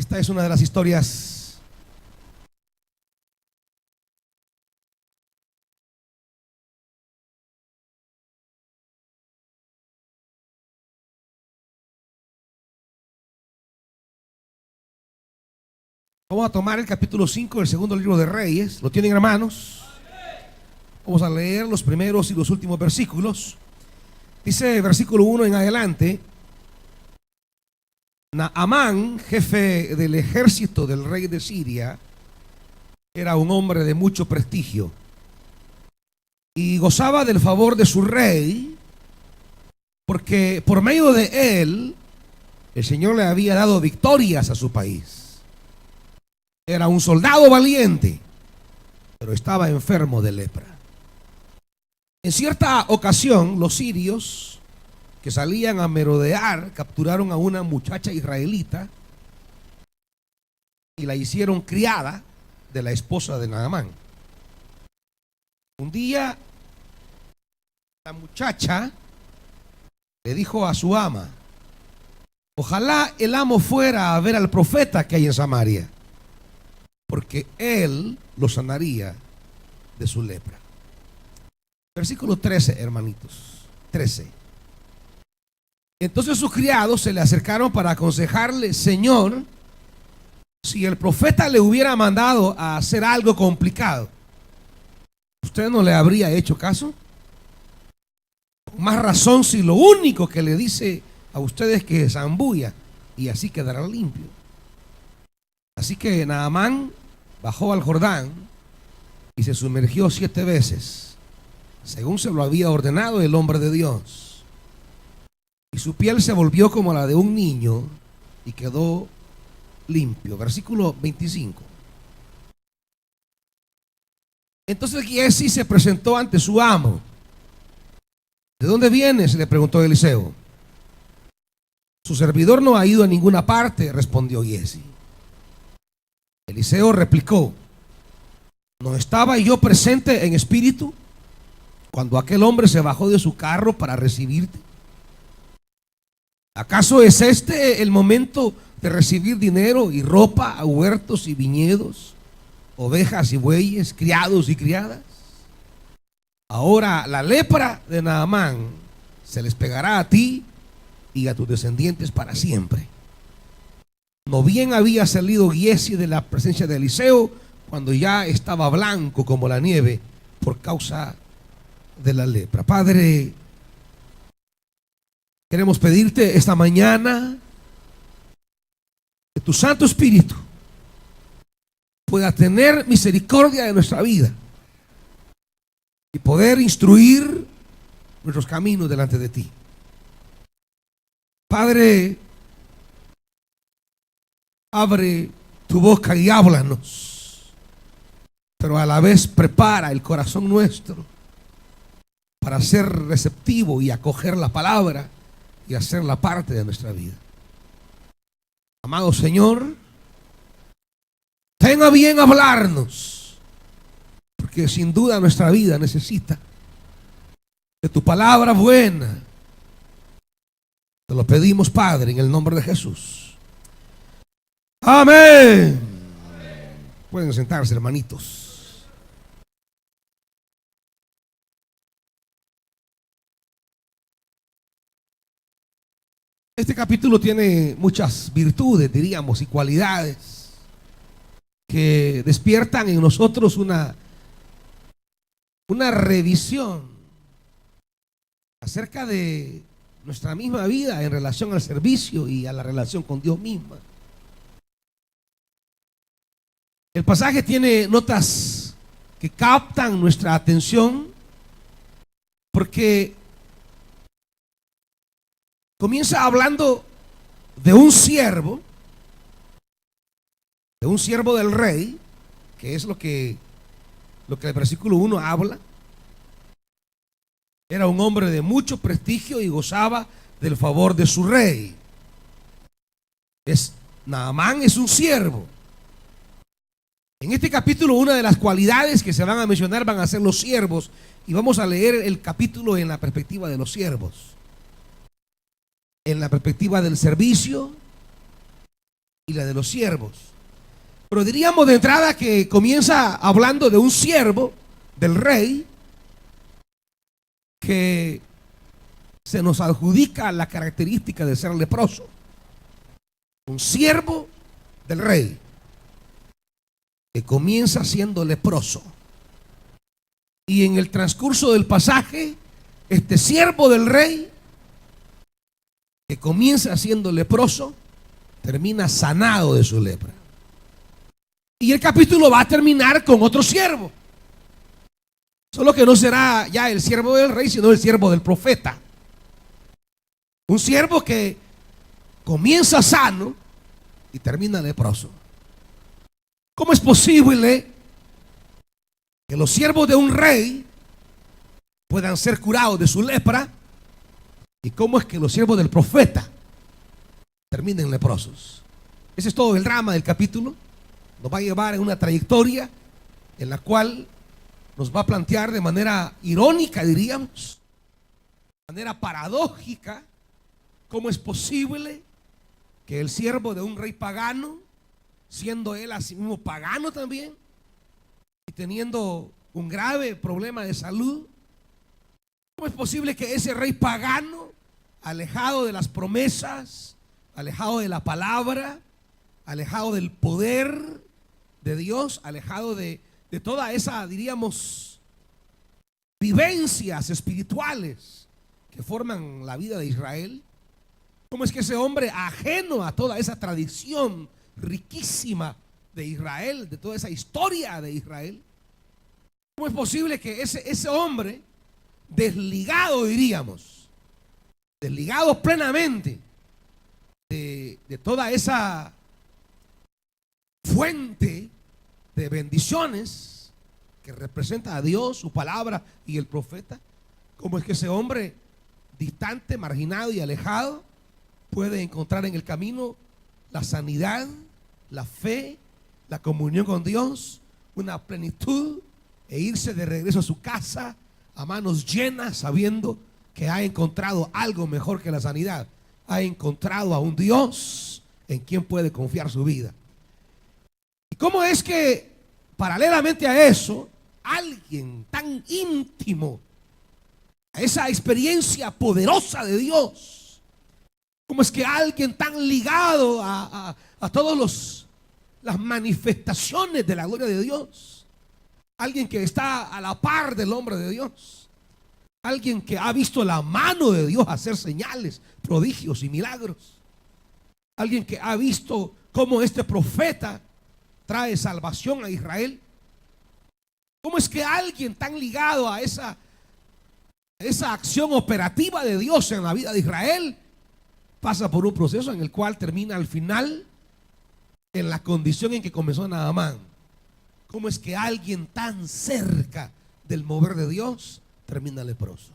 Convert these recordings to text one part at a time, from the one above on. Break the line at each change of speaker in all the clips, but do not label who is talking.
Esta es una de las historias Vamos a tomar el capítulo 5 del segundo libro de Reyes. ¿Lo tienen, hermanos? Vamos a leer los primeros y los últimos versículos. Dice versículo 1 en adelante: Naamán, jefe del ejército del rey de Siria, era un hombre de mucho prestigio y gozaba del favor de su rey, porque por medio de él el Señor le había dado victorias a su país. Era un soldado valiente, pero estaba enfermo de lepra. En cierta ocasión, los sirios que salían a merodear capturaron a una muchacha israelita y la hicieron criada de la esposa de Naamán. Un día, la muchacha le dijo a su ama: ojalá el amo fuera a ver al profeta que hay en Samaria, porque él lo sanaría de su lepra. Versículo 13, hermanitos. 13. Entonces sus criados se le acercaron para aconsejarle: Señor, si el profeta le hubiera mandado a hacer algo complicado, ¿usted no le habría hecho caso? Con más razón si lo único que le dice a ustedes que zambulla y así quedará limpio. Así que Naamán bajó al Jordán y se sumergió 7 veces, según se lo había ordenado el hombre de Dios. Y su piel se volvió como la de un niño y quedó limpio. Versículo 25. Entonces Giesi se presentó ante su amo. ¿De dónde vienes?, le preguntó Eliseo. Su servidor no ha ido a ninguna parte, respondió Giesi. Eliseo replicó: ¿no estaba yo presente en espíritu cuando aquel hombre se bajó de su carro para recibirte? ¿Acaso es este el momento de recibir dinero y ropa, huertos y viñedos, ovejas y bueyes, criados y criadas? Ahora la lepra de Naamán se les pegará a ti y a tus descendientes para siempre. No bien había salido Giesi de la presencia de Eliseo cuando ya estaba blanco como la nieve por causa de la lepra. Padre, queremos pedirte esta mañana que tu Santo Espíritu pueda tener misericordia de nuestra vida y poder instruir nuestros caminos delante de ti. Padre, abre tu boca y háblanos, pero a la vez prepara el corazón nuestro para ser receptivo y acoger la palabra y hacerla parte de nuestra vida. Amado Señor, tenga bien hablarnos, porque sin duda nuestra vida necesita de tu palabra buena. Te lo pedimos, Padre, en el nombre de Jesús. Amén. Pueden sentarse, hermanitos. Este capítulo tiene muchas virtudes, diríamos, y cualidades que despiertan en nosotros una revisión acerca de nuestra misma vida en relación al servicio y a la relación con Dios misma. El pasaje tiene notas que captan nuestra atención porque comienza hablando de un siervo del rey, que es lo que el versículo 1 habla. Era un hombre de mucho prestigio y gozaba del favor de su rey. Naamán es un siervo. En este capítulo, una de las cualidades que se van a mencionar van a ser los siervos, y vamos a leer el capítulo en la perspectiva de los siervos, en la perspectiva del servicio, y la de los siervos. Pero diríamos de entrada que comienza hablando de un siervo del rey que se nos adjudica la característica de ser leproso. Un siervo del rey que comienza siendo leproso. Y en el transcurso del pasaje, este siervo del rey que comienza siendo leproso termina sanado de su lepra. Y el capítulo va a terminar con otro siervo. Solo que no será ya el siervo del rey, sino el siervo del profeta. Un siervo que comienza sano y termina leproso. ¿Cómo es posible que los siervos de un rey puedan ser curados de su lepra? ¿Y cómo es que los siervos del profeta terminen leprosos? Ese es todo el drama del capítulo. Nos va a llevar en una trayectoria en la cual nos va a plantear de manera irónica, diríamos, de manera paradójica, cómo es posible que el siervo de un rey pagano, siendo él así mismo pagano también, y teniendo un grave problema de salud, ¿cómo es posible que ese rey pagano, alejado de las promesas, alejado de la palabra, alejado del poder de Dios, alejado de toda esa, diríamos, vivencias espirituales que forman la vida de Israel? ¿Cómo es que ese hombre, ajeno a toda esa tradición riquísima de Israel, de toda esa historia de Israel, cómo es posible que ese hombre, desligado, diríamos, desligado plenamente de toda esa fuente de bendiciones que representa a Dios, su palabra y el profeta, cómo es que ese hombre distante, marginado y alejado puede encontrar en el camino la sanidad, la fe, la comunión con Dios, una plenitud, e irse de regreso a su casa a manos llenas, sabiendo que ha encontrado algo mejor que la sanidad? Ha encontrado a un Dios en quien puede confiar su vida. ¿Y cómo es que paralelamente a eso, alguien tan íntimo a esa experiencia poderosa de Dios, cómo es que alguien tan ligado a todas las manifestaciones de la gloria de Dios, alguien que está a la par del hombre de Dios, alguien que ha visto la mano de Dios hacer señales, prodigios y milagros, alguien que ha visto cómo este profeta trae salvación a Israel? ¿Cómo es que alguien tan ligado a esa acción operativa de Dios en la vida de Israel pasa por un proceso en el cual termina al final en la condición en que comenzó Naamán? ¿Cómo es que alguien tan cerca del mover de Dios termina leproso?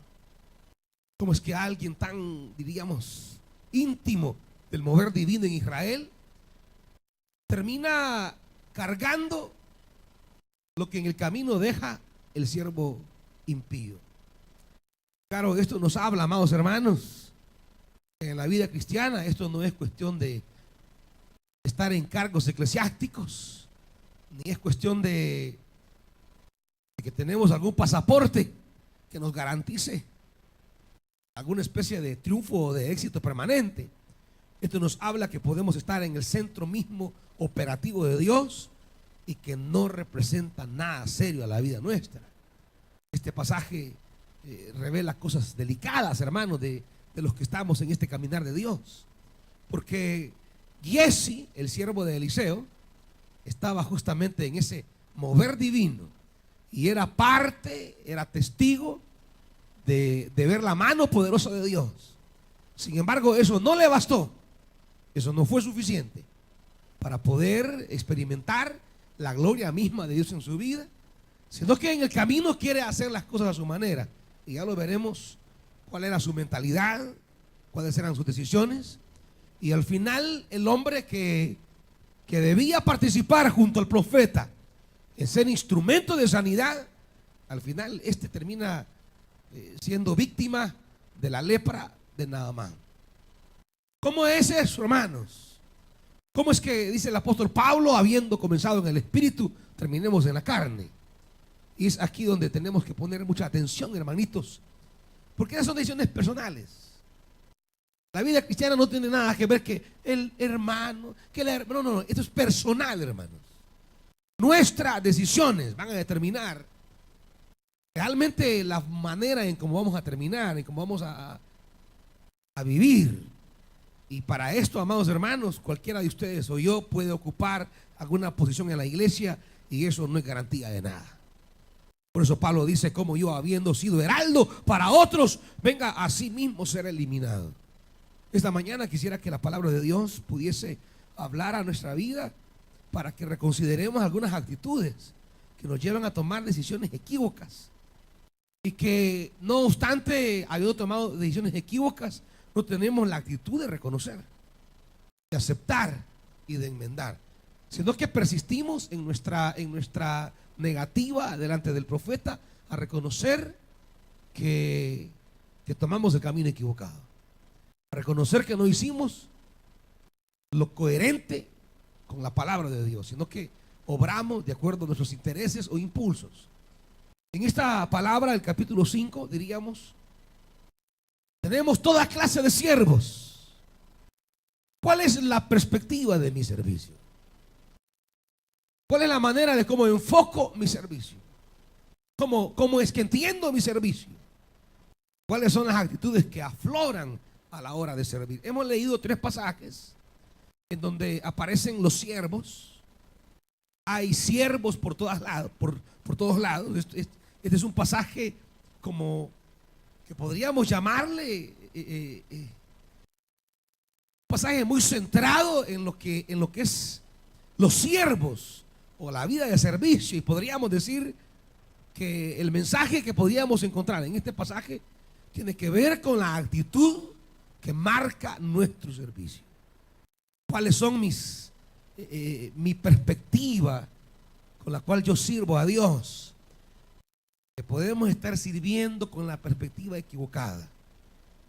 ¿Cómo es que alguien tan, diríamos, íntimo del mover divino en Israel termina cargando lo que en el camino deja el siervo impío? Claro, esto nos habla, amados hermanos, en la vida cristiana. Esto no es cuestión de estar en cargos eclesiásticos, ni es cuestión de que tenemos algún pasaporte que nos garantice alguna especie de triunfo o de éxito permanente. Esto nos habla que podemos estar en el centro mismo operativo de Dios y que no representa nada serio a la vida nuestra. Este pasaje revela cosas delicadas, hermanos, de los que estamos en este caminar de Dios. Porque Giezi, el siervo de Eliseo, estaba justamente en ese mover divino y era parte, era testigo de ver la mano poderosa de Dios. Sin embargo, eso no le bastó, eso no fue suficiente para poder experimentar la gloria misma de Dios en su vida, sino que en el camino quiere hacer las cosas a su manera. Y ya lo veremos cuál era su mentalidad, cuáles eran sus decisiones. Y al final el hombre que debía participar junto al profeta en ser instrumento de sanidad, al final termina siendo víctima de la lepra de Naamán. ¿Cómo es eso, hermanos? ¿Cómo es que dice el apóstol Pablo, habiendo comenzado en el espíritu, terminemos en la carne? Y es aquí donde tenemos que poner mucha atención, hermanitos, porque esas son decisiones personales. La vida cristiana no tiene nada que ver que el hermano, no, esto es personal, hermanos. Nuestras decisiones van a determinar realmente la manera en cómo vamos a terminar, en cómo vamos a vivir. Y para esto, amados hermanos, cualquiera de ustedes o yo puede ocupar alguna posición en la iglesia y eso no es garantía de nada. Por eso Pablo dice, como yo, habiendo sido heraldo para otros, venga a sí mismo ser eliminado. Esta mañana quisiera que la palabra de Dios pudiese hablar a nuestra vida para que reconsideremos algunas actitudes que nos llevan a tomar decisiones equívocas. Y que no obstante, habiendo tomado decisiones equívocas, no tenemos la actitud de reconocer, de aceptar y de enmendar, sino que persistimos en nuestra negativa delante del profeta a reconocer que tomamos el camino equivocado, a reconocer que no hicimos lo coherente con la palabra de Dios, sino que obramos de acuerdo a nuestros intereses o impulsos. En esta palabra, el capítulo 5, diríamos, tenemos toda clase de siervos. ¿Cuál es la perspectiva de mi servicio? ¿Cuál es la manera de cómo enfoco mi servicio? ¿Cómo es que entiendo mi servicio? ¿Cuáles son las actitudes que afloran a la hora de servir? Hemos leído 3 pasajes en donde aparecen los siervos. Hay siervos por todos lados. Este es un pasaje como que podríamos llamarle un pasaje muy centrado en lo que es los siervos o la vida de servicio, y podríamos decir que el mensaje que podríamos encontrar en este pasaje tiene que ver con la actitud que marca nuestro servicio. ¿Cuáles son mi perspectiva con la cual yo sirvo a Dios? Que podemos estar sirviendo con la perspectiva equivocada,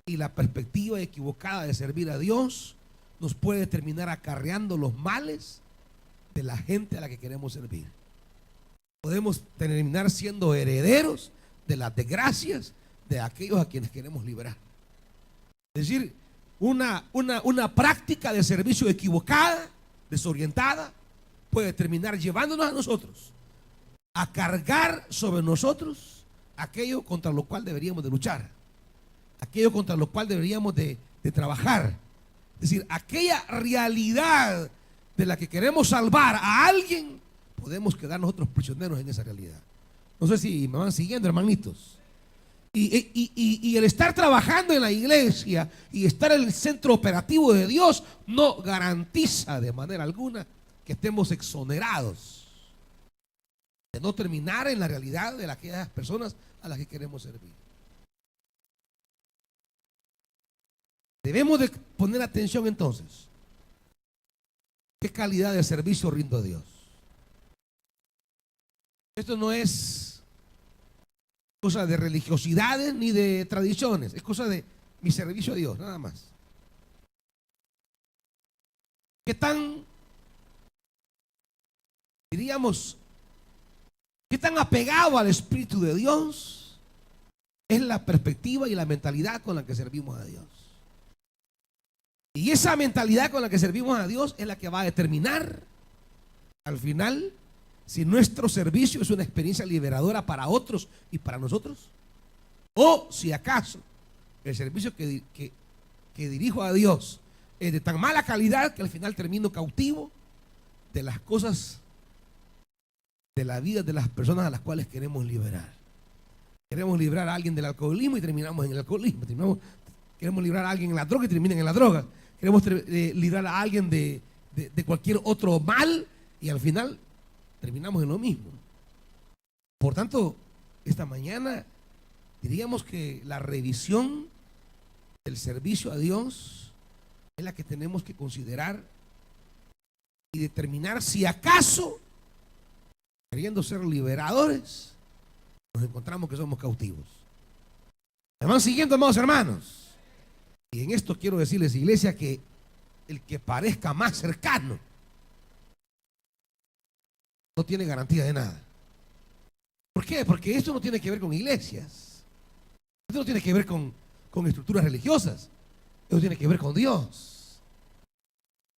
y la perspectiva equivocada de servir a Dios nos puede terminar acarreando los males de la gente a la que queremos servir. Podemos terminar siendo herederos de las desgracias de aquellos a quienes queremos liberar. Es decir, una práctica de servicio equivocada, desorientada, puede terminar llevándonos a nosotros a cargar sobre nosotros aquello contra lo cual deberíamos de luchar, aquello contra lo cual deberíamos de trabajar. Es decir, aquella realidad de la que queremos salvar a alguien, podemos quedar nosotros prisioneros en esa realidad. No sé si me van siguiendo, hermanitos. Y el estar trabajando en la iglesia y estar en el centro operativo de Dios no garantiza de manera alguna que estemos exonerados de no terminar en la realidad de aquellas personas a las que queremos servir. Debemos de poner atención entonces. ¿Qué calidad de servicio rindo a Dios? Esto no es cosa de religiosidades ni de tradiciones, es cosa de mi servicio a Dios, nada más. ¿Qué tan, diríamos, qué tan apegado al Espíritu de Dios es la perspectiva y la mentalidad con la que servimos a Dios? Y esa mentalidad con la que servimos a Dios es la que va a determinar al final si nuestro servicio es una experiencia liberadora para otros y para nosotros, o si acaso el servicio que dirijo a Dios es de tan mala calidad que al final termino cautivo de las cosas de la vida de las personas a las cuales queremos liberar. Queremos librar a alguien del alcoholismo y terminamos en el alcoholismo. Queremos librar a alguien en la droga y terminan en la droga. Queremos librar a alguien de cualquier otro mal y al final terminamos en lo mismo. Por tanto, esta mañana diríamos que la revisión del servicio a Dios es la que tenemos que considerar y determinar si acaso, queriendo ser liberadores, nos encontramos que somos cautivos. ¿Me van siguiendo, amados hermanos? Y en esto quiero decirles, iglesia, que el que parezca más cercano, no tiene garantía de nada. ¿Por qué? Porque esto no tiene que ver con iglesias. Esto no tiene que ver con estructuras religiosas. Esto tiene que ver con Dios.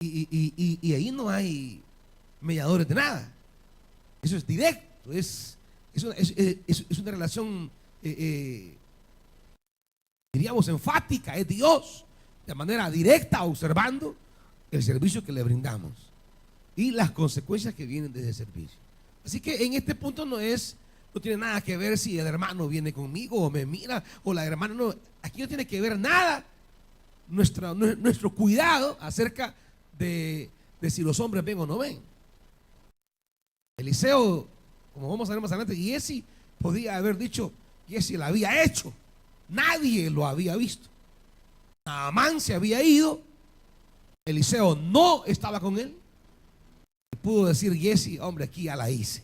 Y ahí no hay mediadores de nada. Eso es directo. Es una relación, diríamos, enfática. Es Dios de manera directa observando el servicio que le brindamos y las consecuencias que vienen de ese servicio. Así que en este punto no tiene nada que ver si el hermano viene conmigo o me mira o la hermana no. Aquí no tiene que ver nada nuestro cuidado acerca de si los hombres ven o no ven. Eliseo, como vamos a ver más adelante, Giesi podía haber dicho, Giesi la había hecho, nadie lo había visto. Naamán se había ido, Eliseo no estaba con él, y pudo decir Giesi, hombre, aquí ya la hice.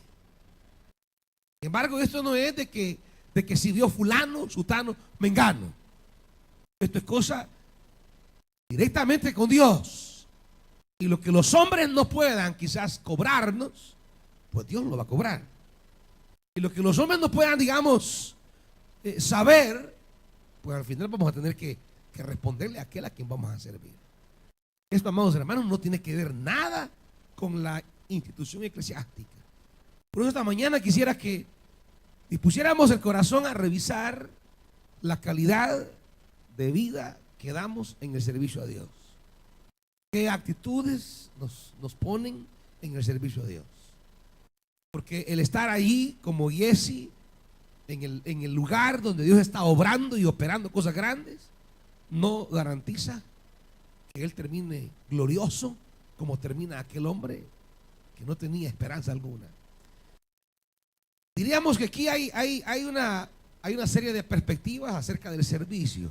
Sin embargo, esto no es de que si vio fulano, sutano, mengano. Esto es cosa directamente con Dios. Y lo que los hombres no puedan quizás cobrarnos, pues Dios lo va a cobrar. Y lo que los hombres no puedan, digamos, saber, pues al final vamos a tener que responderle a aquel a quien vamos a servir. Esto, amados hermanos, no tiene que ver nada con la institución eclesiástica. Por eso esta mañana quisiera que dispusiéramos el corazón a revisar la calidad de vida que damos en el servicio a Dios. ¿Qué actitudes nos ponen en el servicio a Dios? Porque el estar allí como Giesi, en el lugar donde Dios está obrando y operando cosas grandes, no garantiza que Él termine glorioso como termina aquel hombre que no tenía esperanza alguna. Diríamos que aquí hay una serie de perspectivas acerca del servicio.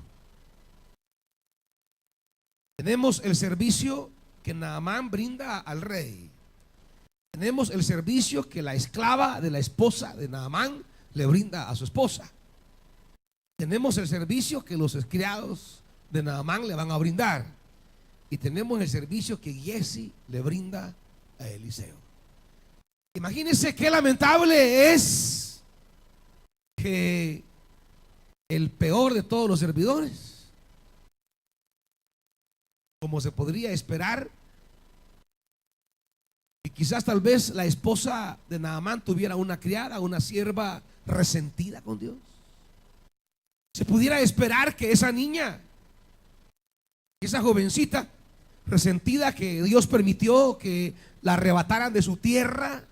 Tenemos el servicio que Naamán brinda al rey. Tenemos el servicio que la esclava de la esposa de Naamán le brinda a su esposa. Tenemos el servicio que los criados de Naamán le van a brindar. Y tenemos el servicio que Giesi le brinda a Eliseo. Imagínense qué lamentable es que el peor de todos los servidores, como se podría esperar, y quizás tal vez la esposa de Naamán tuviera una criada, una sierva resentida con Dios. Se pudiera esperar que esa niña, esa jovencita resentida que Dios permitió que la arrebataran de su tierra,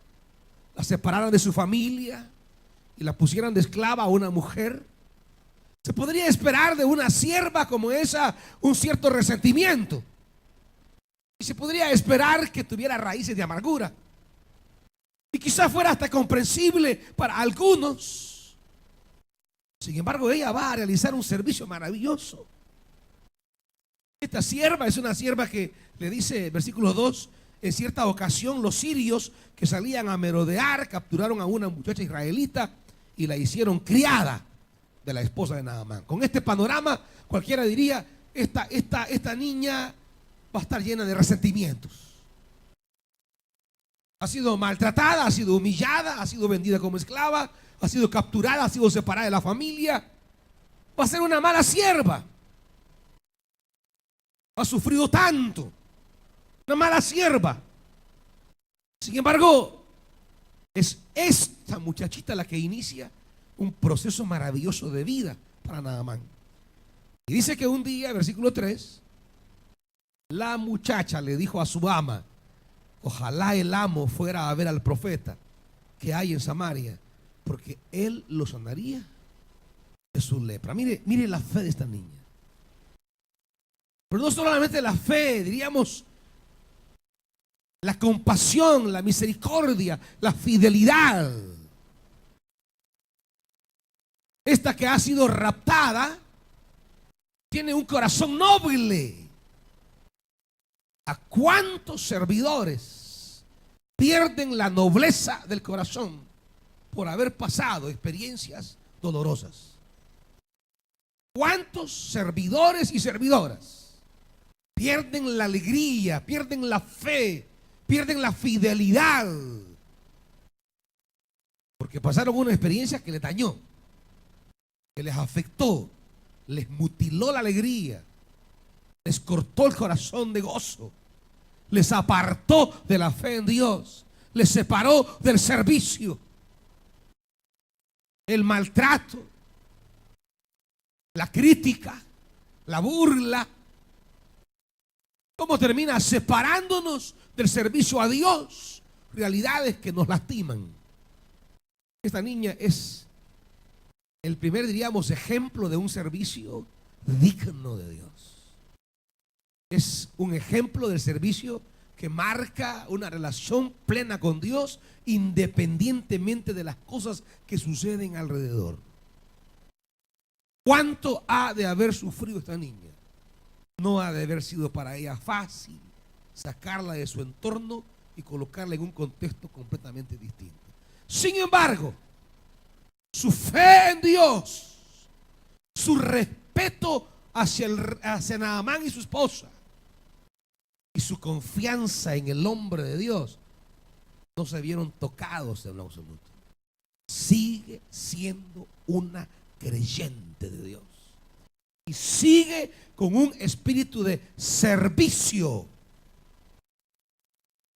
la separaran de su familia y la pusieran de esclava a una mujer, se podría esperar de una sierva como esa un cierto resentimiento. Y se podría esperar que tuviera raíces de amargura. Y quizás fuera hasta comprensible para algunos. Sin embargo, ella va a realizar un servicio maravilloso. Esta sierva es una sierva que le dice, versículo 2, en cierta ocasión los sirios que salían a merodear capturaron a una muchacha israelita y la hicieron criada de la esposa de Naamán. Con este panorama, cualquiera diría, esta niña va a estar llena de resentimientos. Ha sido maltratada, ha sido humillada, ha sido vendida como esclava, ha sido capturada, ha sido separada de la familia. Va a ser una mala sierva. Ha sufrido tanto. Una mala sierva. Sin embargo, es esta muchachita la que inicia un proceso maravilloso de vida para Naamán. Y dice que un día, versículo 3, la muchacha le dijo a su ama, ojalá el amo fuera a ver al profeta que hay en Samaria, porque él lo sanaría de su lepra. Mire la fe de esta niña. Pero no solamente la fe, diríamos, la compasión, la misericordia, la fidelidad. Esta que ha sido raptada tiene un corazón noble. ¿A cuántos servidores pierden la nobleza del corazón por haber pasado experiencias dolorosas? ¿Cuántos servidores y servidoras pierden la alegría, pierden la fe, pierden la fidelidad, porque pasaron una experiencia que les dañó, que les afectó, les mutiló la alegría, les cortó el corazón de gozo, les apartó de la fe en Dios, les separó del servicio. El maltrato, la crítica, la burla, ¿cómo termina? Separándonos del servicio a Dios. Realidades que nos lastiman. Esta niña es el primer, diríamos, ejemplo de un servicio digno de Dios. Es un ejemplo del servicio que marca una relación plena con Dios, independientemente de las cosas que suceden alrededor. ¿Cuánto ha de haber sufrido esta niña? No ha de haber sido para ella fácil sacarla de su entorno y colocarla en un contexto completamente distinto. Sin embargo, su fe en Dios, su respeto hacia Naamán y su esposa, y su confianza en el hombre de Dios, no se vieron tocados en lo absoluto. Sigue siendo una creyente de Dios y sigue con un espíritu de servicio.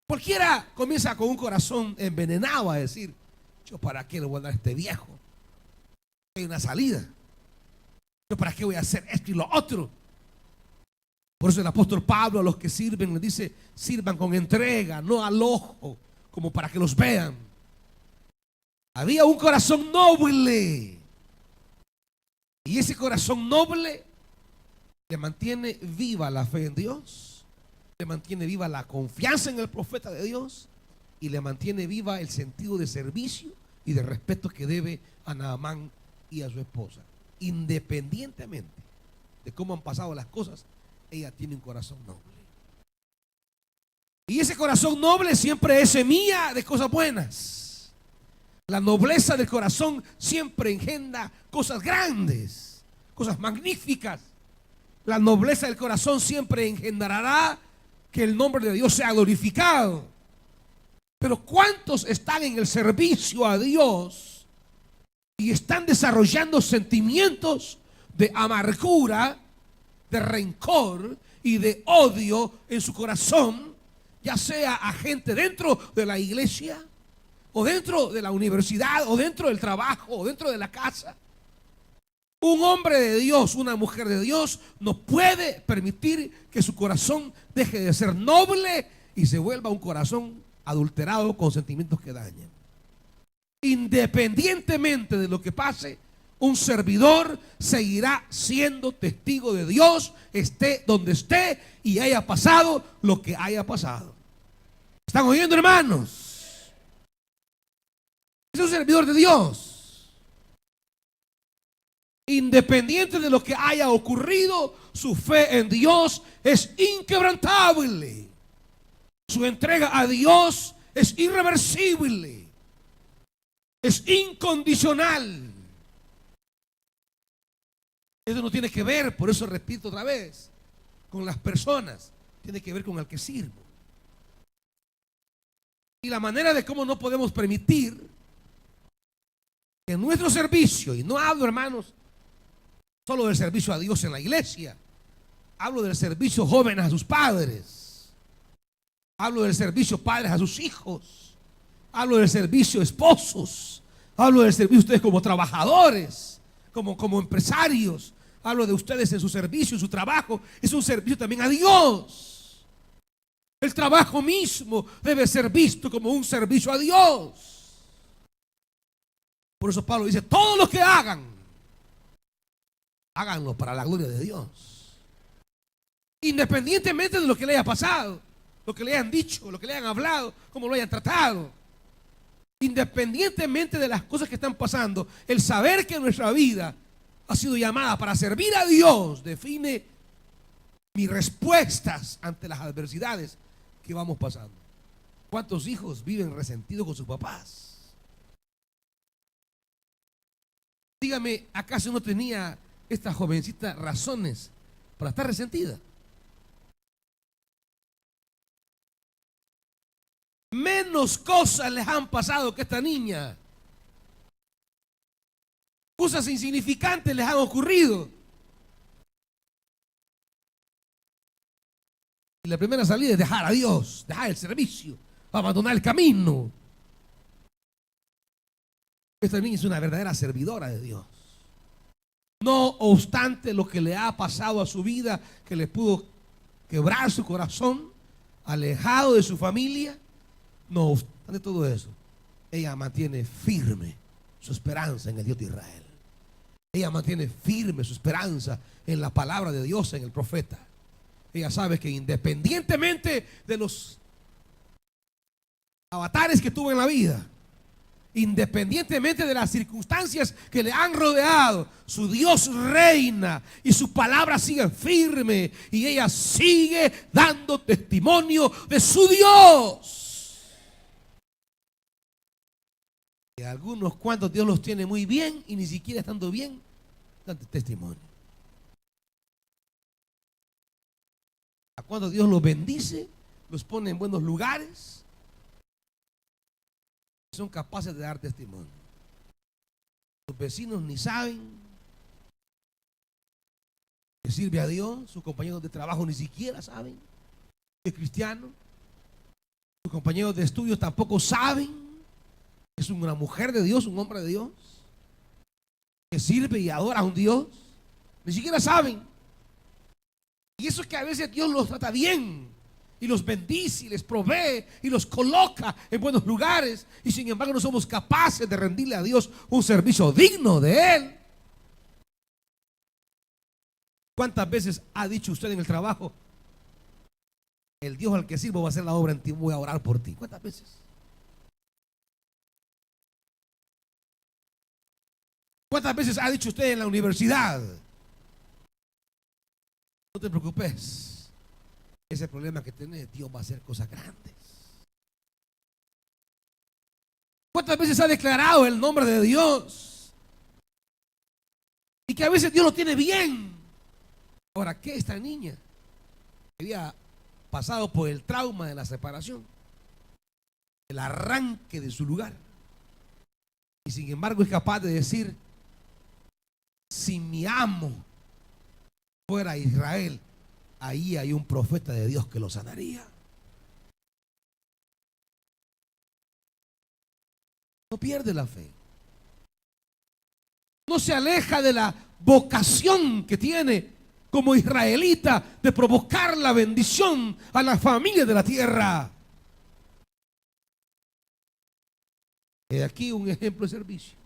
Cualquiera comienza con un corazón envenenado a decir: yo para qué le voy a dar a este viejo, hay una salida, yo para qué voy a hacer esto y lo otro. Por eso el apóstol Pablo a los que sirven les dice: sirvan con entrega, no al ojo, como para que los vean. Había un corazón noble, y ese corazón noble le mantiene viva la fe en Dios, le mantiene viva la confianza en el profeta de Dios, y le mantiene viva el sentido de servicio y de respeto que debe a Naamán y a su esposa. Independientemente de cómo han pasado las cosas, ella tiene un corazón noble. Y ese corazón noble siempre es semilla de cosas buenas. La nobleza del corazón siempre engendra cosas grandes, cosas magníficas. La nobleza del corazón siempre engendrará que el nombre de Dios sea glorificado. Pero ¿cuántos están en el servicio a Dios y están desarrollando sentimientos de amargura, de rencor y de odio en su corazón, ya sea a gente dentro de la iglesia, o dentro de la universidad, o dentro del trabajo, o dentro de la casa? Un hombre de Dios, una mujer de Dios, no puede permitir que su corazón deje de ser noble y se vuelva un corazón adulterado con sentimientos que dañan. Independientemente de lo que pase, un servidor seguirá siendo testigo de Dios, esté donde esté y haya pasado lo que haya pasado. ¿Están oyendo, hermanos? Es un servidor de Dios. Independiente de lo que haya ocurrido, su fe en Dios es inquebrantable. Su entrega a Dios es irreversible, es incondicional. Eso no tiene que ver, por eso repito otra vez, con las personas, tiene que ver con el que sirvo. Y la manera de cómo no podemos permitir que nuestro servicio, y no hablo, hermanos, solo del servicio a Dios en la iglesia, hablo del servicio jóvenes a sus padres, hablo del servicio padres a sus hijos, hablo del servicio esposos, hablo del servicio ustedes como trabajadores, como empresarios, hablo de ustedes en su servicio, en su trabajo. Es un servicio también a Dios. El trabajo mismo debe ser visto como un servicio a Dios. Por eso Pablo dice: todo lo que hagan, háganlo para la gloria de Dios. Independientemente de lo que le haya pasado, lo que le hayan dicho, lo que le hayan hablado, cómo lo hayan tratado. Independientemente de las cosas que están pasando, el saber que nuestra vida ha sido llamada para servir a Dios define mis respuestas ante las adversidades que vamos pasando. ¿Cuántos hijos viven resentidos con sus papás? Dígame, ¿acaso no tenía esta jovencita razones para estar resentida? menos cosas les han pasado que esta niña. Cosas insignificantes les han ocurrido. Y la primera salida es dejar a Dios, dejar el servicio, abandonar el camino. Esta niña es una verdadera servidora de Dios. No obstante lo que le ha pasado a su vida, que le pudo quebrar su corazón, alejado de su familia, no obstante todo eso, ella mantiene firme su esperanza en el Dios de Israel. Ella mantiene firme su esperanza en la palabra de Dios, en el profeta. Ella sabe que independientemente de los avatares que tuvo en la vida, independientemente de las circunstancias que le han rodeado, su Dios reina y su palabra sigue firme y ella sigue dando testimonio de su Dios. Y algunos cuantos Dios los tiene muy bien y ni siquiera estando bien dan testimonio. A cuando Dios los bendice, los pone en buenos lugares, son capaces de dar testimonio. Los vecinos ni saben que sirve a Dios, sus compañeros de trabajo ni siquiera saben que es cristiano, sus compañeros de estudios tampoco saben que es una mujer de Dios, un hombre de Dios, que sirve y adora a un Dios, ni siquiera saben. Y eso es que a veces Dios los trata bien y los bendice y les provee y los coloca en buenos lugares, y sin embargo no somos capaces de rendirle a Dios un servicio digno de Él. ¿Cuántas veces ha dicho usted en el trabajo: el Dios al que sirvo va a hacer la obra en ti, voy a orar por ti? ¿Cuántas veces? ¿Cuántas veces ha dicho usted en la universidad: no te preocupes, ese problema que tienes, Dios va a hacer cosas grandes? ¿Cuántas veces ha declarado el nombre de Dios? Y que a veces Dios lo tiene bien. Ahora, ¿qué esta niña había pasado por el trauma de la separación, el arranque de su lugar, y sin embargo es capaz de decir: si mi amo fuera Israel, ahí hay un profeta de Dios que lo sanaría? No pierde la fe, no se aleja de la vocación que tiene como israelita de provocar la bendición a la familia de la tierra. He aquí un ejemplo de servicio.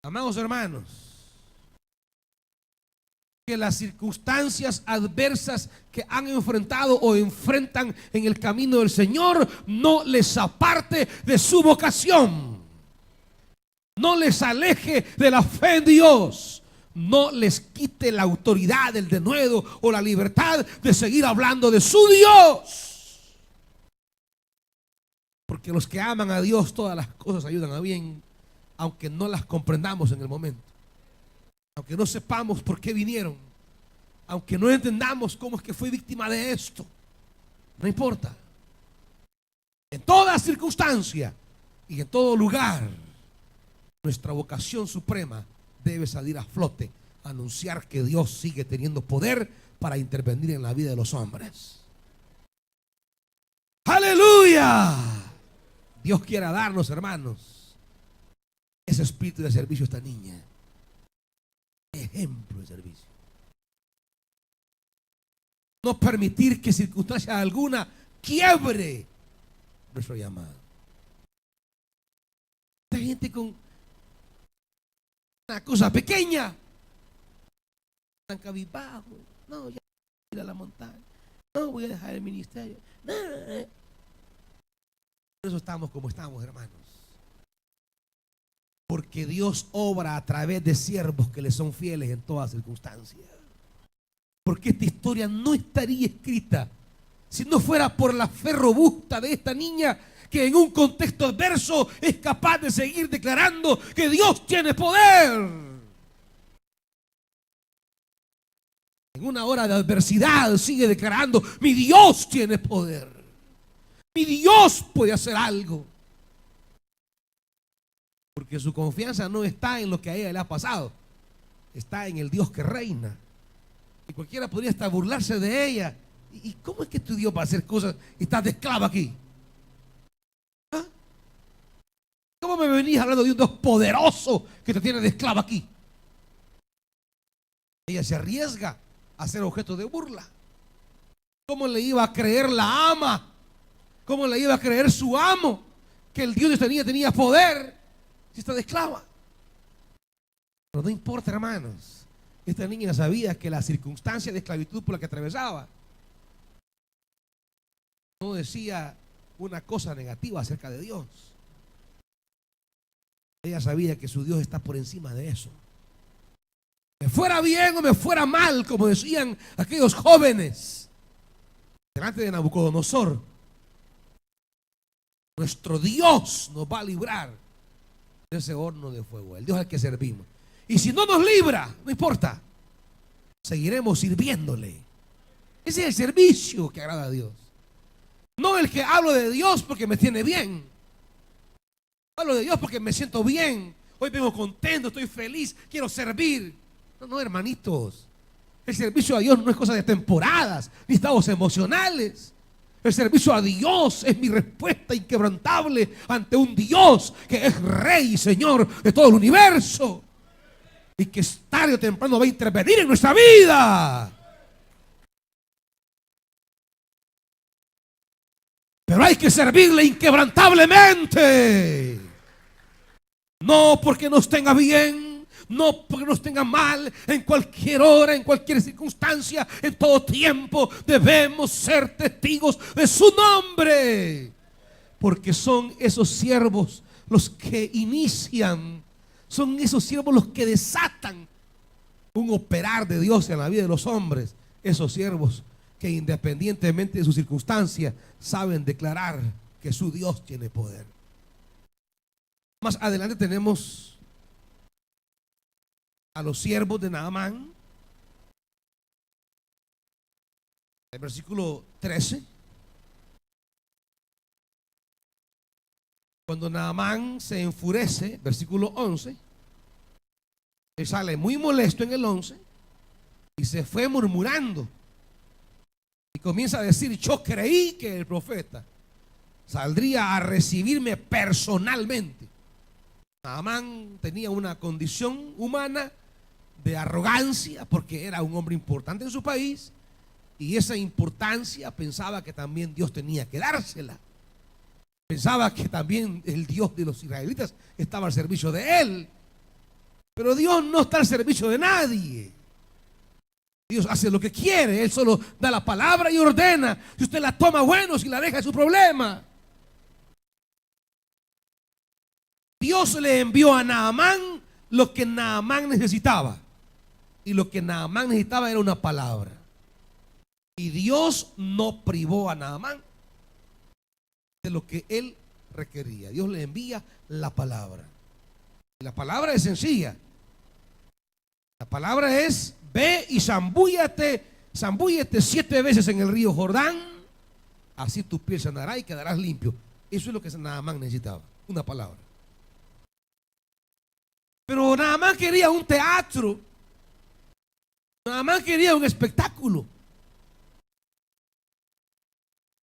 Amados hermanos, que las circunstancias adversas que han enfrentado o enfrentan en el camino del Señor no les aparte de su vocación, no les aleje de la fe en Dios, no les quite la autoridad, el denuedo o la libertad de seguir hablando de su Dios. Porque los que aman a Dios, todas las cosas ayudan a bien, aunque no las comprendamos en el momento, aunque no sepamos por qué vinieron, aunque no entendamos cómo es que fui víctima de esto, no importa. En toda circunstancia y en todo lugar, nuestra vocación suprema debe salir a flote, anunciar que Dios sigue teniendo poder para intervenir en la vida de los hombres. ¡Aleluya! Dios quiera darnos, hermanos, ese espíritu de servicio a esta niña. Ejemplo de servicio. No permitir que circunstancia alguna quiebre nuestro llamado. Esta gente con una cosa pequeña están cabizbajos. No, ya voy a ir a la montaña. No, voy a dejar el ministerio. No. Por eso estamos como estamos, hermanos. Porque Dios obra a través de siervos que le son fieles en todas circunstancias. Porque esta historia no estaría escrita si no fuera por la fe robusta de esta niña, que en un contexto adverso es capaz de seguir declarando que Dios tiene poder. En una hora de adversidad sigue declarando: mi Dios tiene poder, mi Dios puede hacer algo. Porque su confianza no está en lo que a ella le ha pasado, está en el Dios que reina. Y cualquiera podría hasta burlarse de ella. ¿Y cómo es que tu Dios va a hacer cosas y estás de esclava aquí? ¿Ah? ¿Cómo me venís hablando de un Dios poderoso que te tiene de esclava aquí? Ella se arriesga a ser objeto de burla. ¿Cómo le iba a creer la ama? ¿Cómo le iba a creer su amo que el Dios de tenía poder si está de esclava? Pero no importa, hermanos. Esta niña sabía que la circunstancia de esclavitud por la que atravesaba no decía una cosa negativa acerca de Dios. Ella sabía que su Dios está por encima de eso. Me fuera bien o me fuera mal, como decían aquellos jóvenes delante de Nabucodonosor, nuestro Dios nos va a librar de ese horno de fuego, el Dios al que servimos. Y si no nos libra, no importa, seguiremos sirviéndole. Ese es el servicio que agrada a Dios. No el que hablo de Dios porque me tiene bien. Hablo de Dios porque me siento bien. Hoy vengo contento, estoy feliz, quiero servir. No, hermanitos. El servicio a Dios no es cosa de temporadas ni estados emocionales. El servicio a Dios es mi respuesta inquebrantable ante un Dios que es Rey y Señor de todo el universo, y que tarde o temprano va a intervenir en nuestra vida. Pero hay que servirle inquebrantablemente. No porque nos tenga bien, no porque nos tenga mal. En cualquier hora, en cualquier circunstancia, en todo tiempo debemos ser testigos de su nombre. Porque son esos siervos los que inician, son esos siervos los que desatan un operar de Dios en la vida de los hombres. Esos siervos que independientemente de su circunstancia saben declarar que su Dios tiene poder. Más adelante tenemos a los siervos de Naamán. El versículo 13. Cuando Naamán se enfurece, versículo 11, él sale muy molesto en el 11 y se fue murmurando y comienza a decir: yo creí que el profeta saldría a recibirme personalmente. Naamán tenía una condición humana de arrogancia porque era un hombre importante en su país, y esa importancia pensaba que también Dios tenía que dársela. Pensaba que también el Dios de los israelitas estaba al servicio de él. Pero Dios no está al servicio de nadie. Dios hace lo que quiere. Él solo da la palabra y ordena. Si usted la toma, bueno; si la deja, es su problema. Dios le envió a Naamán lo que Naamán necesitaba. Y lo que Naamán necesitaba era una palabra. Y Dios no privó a Naamán de lo que él requería. Dios le envía la palabra. Y la palabra es sencilla. La palabra es: ve y zambúllate 7 veces en el río Jordán, así tu piel sanará y quedarás limpio. Eso es lo que Naamán necesitaba, una palabra. Pero Naamán quería un teatro. Naamán quería un espectáculo.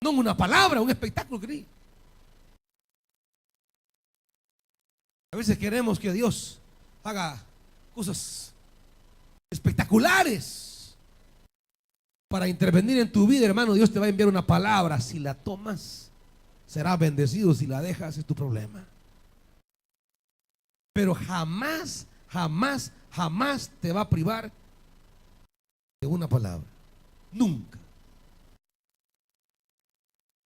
No una palabra, un espectáculo quería. A veces queremos que Dios haga cosas espectaculares para intervenir en tu vida, hermano. Dios te va a enviar una palabra. Si la tomas, serás bendecido. Si la dejas, es tu problema. Pero jamás, jamás, jamás te va a privar de una palabra. Nunca.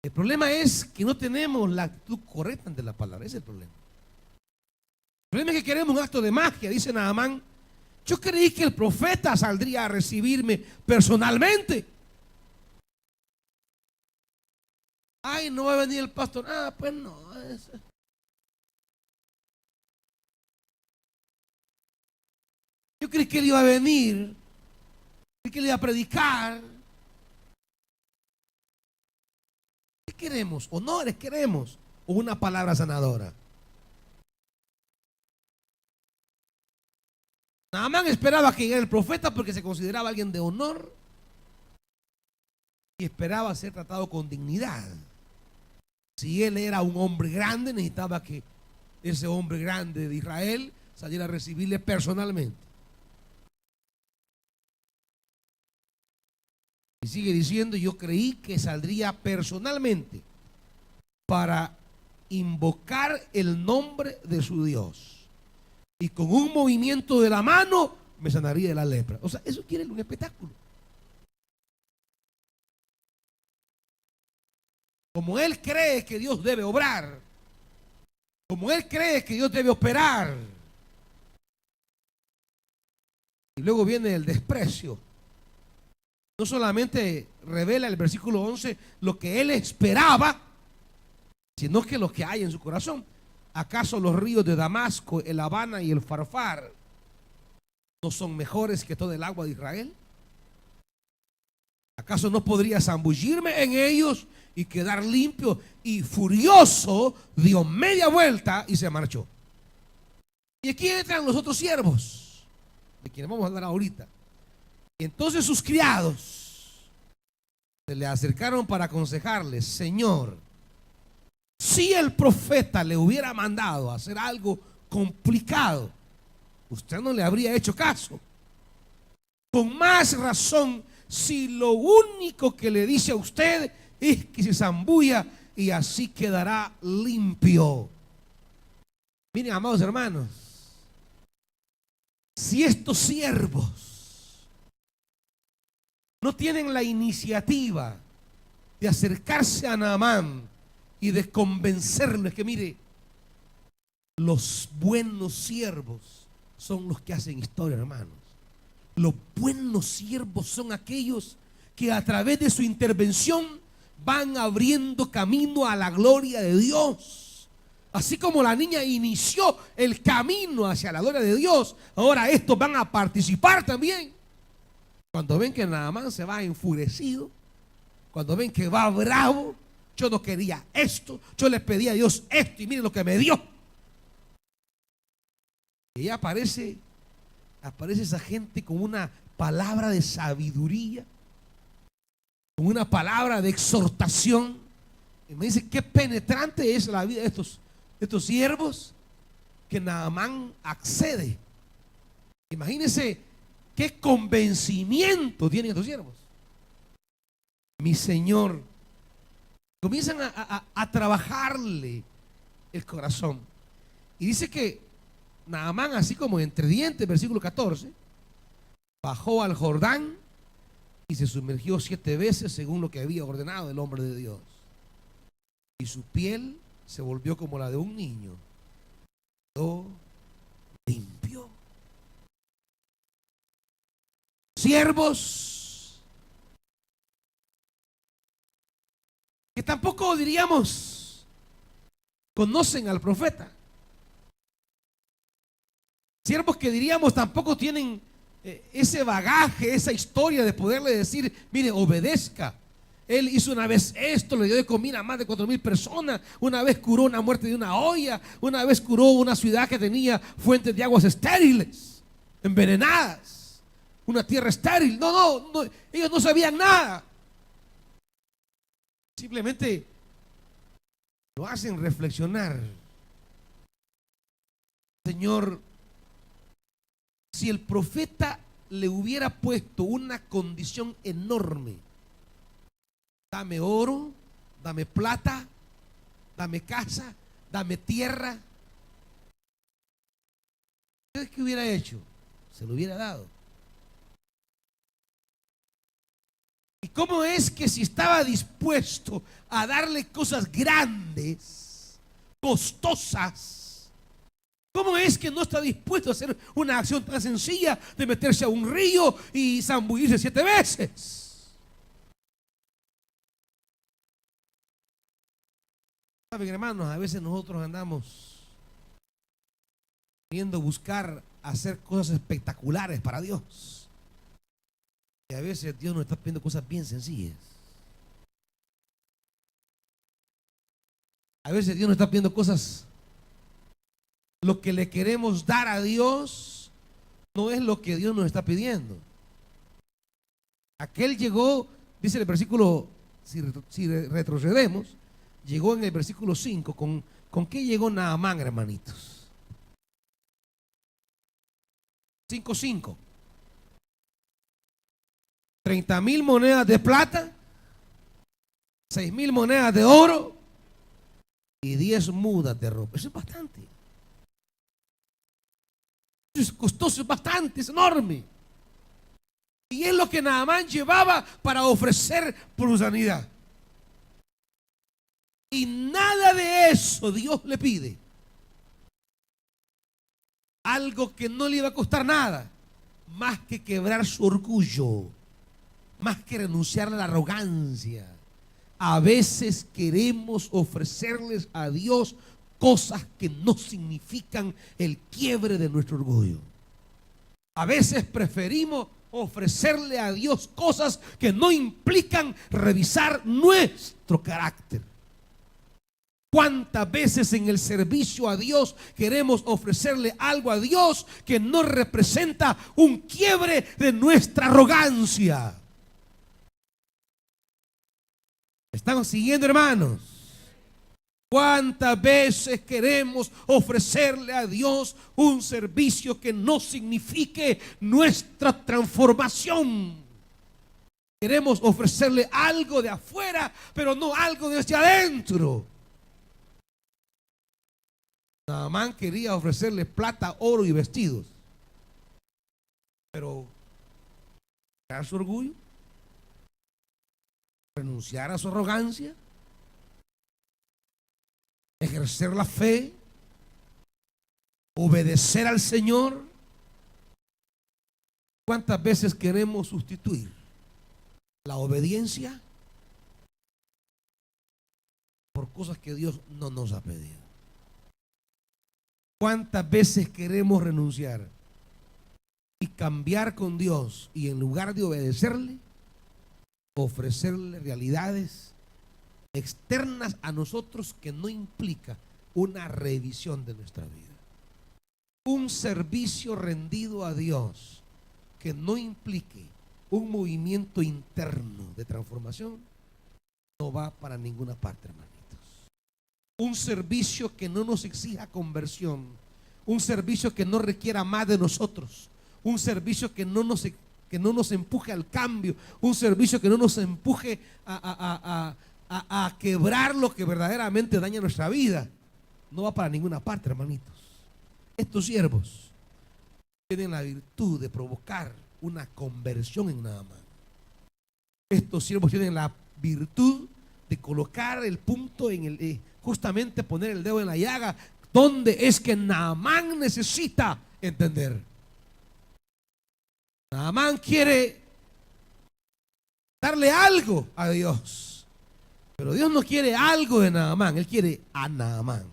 El problema es que no tenemos la actitud correcta ante la palabra. Ese es el problema. El problema es que queremos un acto de magia. Dice Naamán: yo creí que el profeta saldría a recibirme personalmente. Ay, no va a venir el pastor. Pues no. Yo creí que él iba a venir y que le iba a predicar. ¿Qué queremos? ¿Honores queremos? ¿O una palabra sanadora? Naamán esperaba que llegara el profeta porque se consideraba alguien de honor y esperaba ser tratado con dignidad. Si él era un hombre grande, necesitaba que ese hombre grande de Israel saliera a recibirle personalmente. Y sigue diciendo: yo creí que saldría personalmente para invocar el nombre de su Dios, y con un movimiento de la mano me sanaría de la lepra. O sea, eso quiere un espectáculo. Como él cree que Dios debe obrar, como él cree que Dios debe operar. Y luego viene el desprecio. No solamente revela el versículo 11 lo que él esperaba, sino que lo que hay en su corazón. ¿Acaso los ríos de Damasco, el Habana y el Farfar no son mejores que todo el agua de Israel? ¿Acaso no podría zambullirme en ellos y quedar limpio? Y furioso dio media vuelta y se marchó. Y aquí entran los otros siervos, de quienes vamos a hablar ahorita. Entonces sus criados se le acercaron para aconsejarle: Señor, si el profeta le hubiera mandado a hacer algo complicado, usted no le habría hecho caso. Con más razón, si lo único que le dice a usted es que se zambulla y así quedará limpio. Miren, amados hermanos, si estos siervos no tienen la iniciativa de acercarse a Naamán y de convencerles que, mire, los buenos siervos son los que hacen historia, hermanos. Los buenos siervos son aquellos que a través de su intervención van abriendo camino a la gloria de Dios. Así como la niña inició el camino hacia la gloria de Dios, ahora estos van a participar también. Cuando ven que Naamán se va enfurecido, cuando ven que va bravo: yo no quería esto, yo le pedí a Dios esto y miren lo que me dio. Y aparece esa gente con una palabra de sabiduría, con una palabra de exhortación. Y me dice: qué penetrante es la vida de estos siervos, que Naamán accede. Imagínense qué convencimiento tienen estos siervos. Mi Señor, comienzan a trabajarle el corazón. Y dice que Naamán, así como entre dientes, versículo 14, bajó al Jordán y se sumergió 7 veces según lo que había ordenado el hombre de Dios. Y su piel se volvió como la de un niño, quedó limpio. Siervos que tampoco, diríamos, conocen al profeta. Siervos que, diríamos, tampoco tienen ese bagaje, esa historia de poderle decir: mire, obedezca. Él hizo una vez esto, le dio de comida a más de 4,000 personas. Una vez curó una muerte de una olla. Una vez curó una ciudad que tenía fuentes de aguas estériles, envenenadas, una tierra estéril. No, ellos no sabían nada. Simplemente lo hacen reflexionar. Señor, si el profeta le hubiera puesto una condición enorme: dame oro, dame plata, dame casa, dame tierra, ¿qué hubiera hecho? Se lo hubiera dado. ¿Y cómo es que, si estaba dispuesto a darle cosas grandes, costosas, cómo es que no está dispuesto a hacer una acción tan sencilla de meterse a un río y zambullirse 7 veces? Saben, hermanos, a veces nosotros andamos queriendo buscar hacer cosas espectaculares para Dios. Y a veces Dios nos está pidiendo cosas bien sencillas. A veces Dios nos está pidiendo cosas. Lo que le queremos dar a Dios no es lo que Dios nos está pidiendo. Aquel llegó, dice el versículo, si retrocedemos, llegó en el versículo 5. ¿Con qué llegó Naamán, hermanitos? 5:5. 30,000 monedas de plata, 6,000 monedas de oro y 10 mudas de ropa. Eso es bastante. Eso es costoso, es bastante, es enorme. Y es lo que Naamán llevaba para ofrecer por su sanidad. Y nada de eso Dios le pide. Algo que no le iba a costar nada, más que quebrar su orgullo, más que renunciar a la arrogancia. A veces queremos ofrecerles a Dios cosas que no significan el quiebre de nuestro orgullo. A veces preferimos ofrecerle a Dios cosas que no implican revisar nuestro carácter. ¿Cuántas veces en el servicio a Dios queremos ofrecerle algo a Dios que no representa un quiebre de nuestra arrogancia? ¿Estamos siguiendo, hermanos? ¿Cuántas veces queremos ofrecerle a Dios un servicio que no signifique nuestra transformación? Queremos ofrecerle algo de afuera, pero no algo desde adentro. Naamán quería ofrecerle plata, oro y vestidos, pero ¿era su orgullo? ¿Renunciar a su arrogancia? ¿Ejercer la fe? ¿Obedecer al Señor? ¿Cuántas veces queremos sustituir la obediencia por cosas que Dios no nos ha pedido? ¿Cuántas veces queremos renunciar y cambiar con Dios y en lugar de obedecerle, ofrecerle realidades externas a nosotros que no implica una revisión de nuestra vida? Un servicio rendido a Dios que no implique un movimiento interno de transformación no va para ninguna parte, hermanitos. Un servicio que no nos exija conversión, un servicio que no requiera más de nosotros, un servicio que no nos empuje al cambio, un servicio que no nos empuje a quebrar lo que verdaderamente daña nuestra vida, no va para ninguna parte, hermanitos. Estos siervos tienen la virtud de provocar una conversión en Naamán. Estos siervos tienen la virtud de colocar el punto en el, justamente poner el dedo en la llaga, donde es que Naamán necesita entender. Naamán quiere darle algo a Dios, pero Dios no quiere algo de Naamán, Él quiere a Naamán.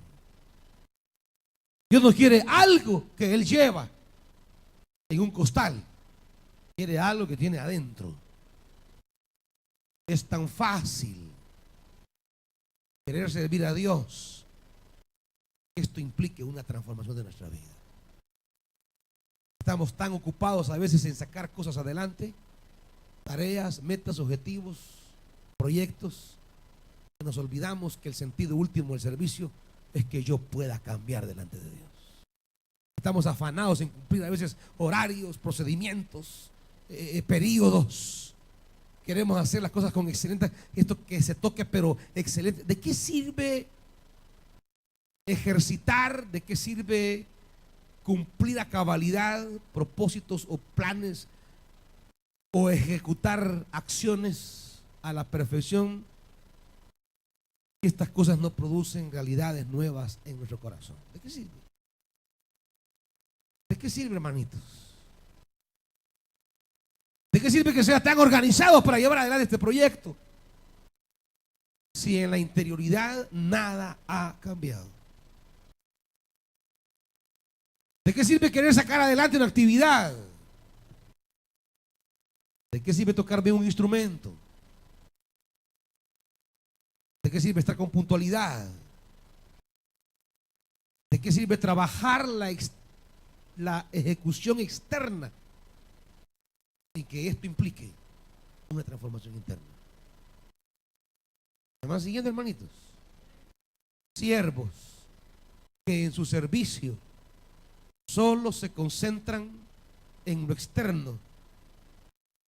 Dios no quiere algo que Él lleva en un costal, quiere algo que tiene adentro. Es tan fácil querer servir a Dios, esto implique una transformación de nuestra vida. Estamos tan ocupados a veces en sacar cosas adelante, tareas, metas, objetivos, proyectos, que nos olvidamos que el sentido último del servicio es que yo pueda cambiar delante de Dios. Estamos afanados en cumplir a veces horarios, procedimientos, periodos. Queremos hacer las cosas con excelente, esto que se toque, pero excelente. ¿De qué sirve ejercitar? ¿De qué sirve cumplir a cabalidad propósitos o planes o ejecutar acciones a la perfección si estas cosas no producen realidades nuevas en nuestro corazón? ¿De qué sirve? ¿De qué sirve, hermanitos? ¿De qué sirve que sean tan organizados para llevar adelante este proyecto si en la interioridad nada ha cambiado? ¿De qué sirve querer sacar adelante una actividad ¿De qué sirve tocar bien un instrumento? ¿De qué sirve estar con puntualidad? ¿De qué sirve trabajar la ejecución externa y que esto implique una transformación interna? ¿Me van siguiendo, hermanitos? Siervos que en su servicio solo se concentran en lo externo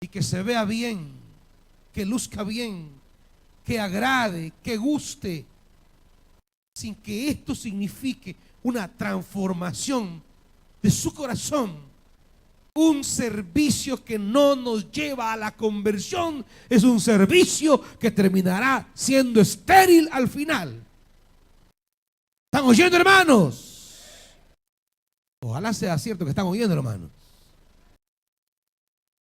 y que se vea bien, que luzca bien, que agrade, que guste, sin que esto signifique una transformación de su corazón. Un servicio que no nos lleva a la conversión es un servicio que terminará siendo estéril al final. ¿Están oyendo, hermanos? Ojalá sea cierto que están oyendo, hermanos.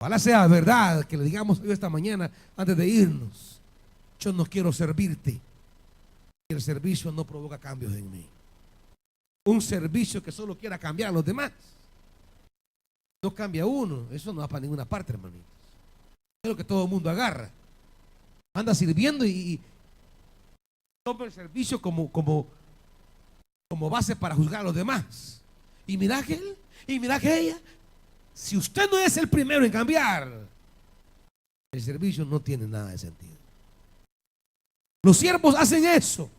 Ojalá sea verdad que le digamos esta mañana antes de irnos: yo no quiero servirte. El servicio no provoca cambios en mí. Un servicio que solo quiera cambiar a los demás no cambia a uno. Eso no va para ninguna parte, hermanitos. Es lo que todo el mundo agarra. Anda sirviendo y toma el servicio como base para juzgar a los demás. Y mira que él, y mira que ella. Si usted no es el primero en cambiar, el servicio no tiene nada de sentido. Los siervos hacen eso.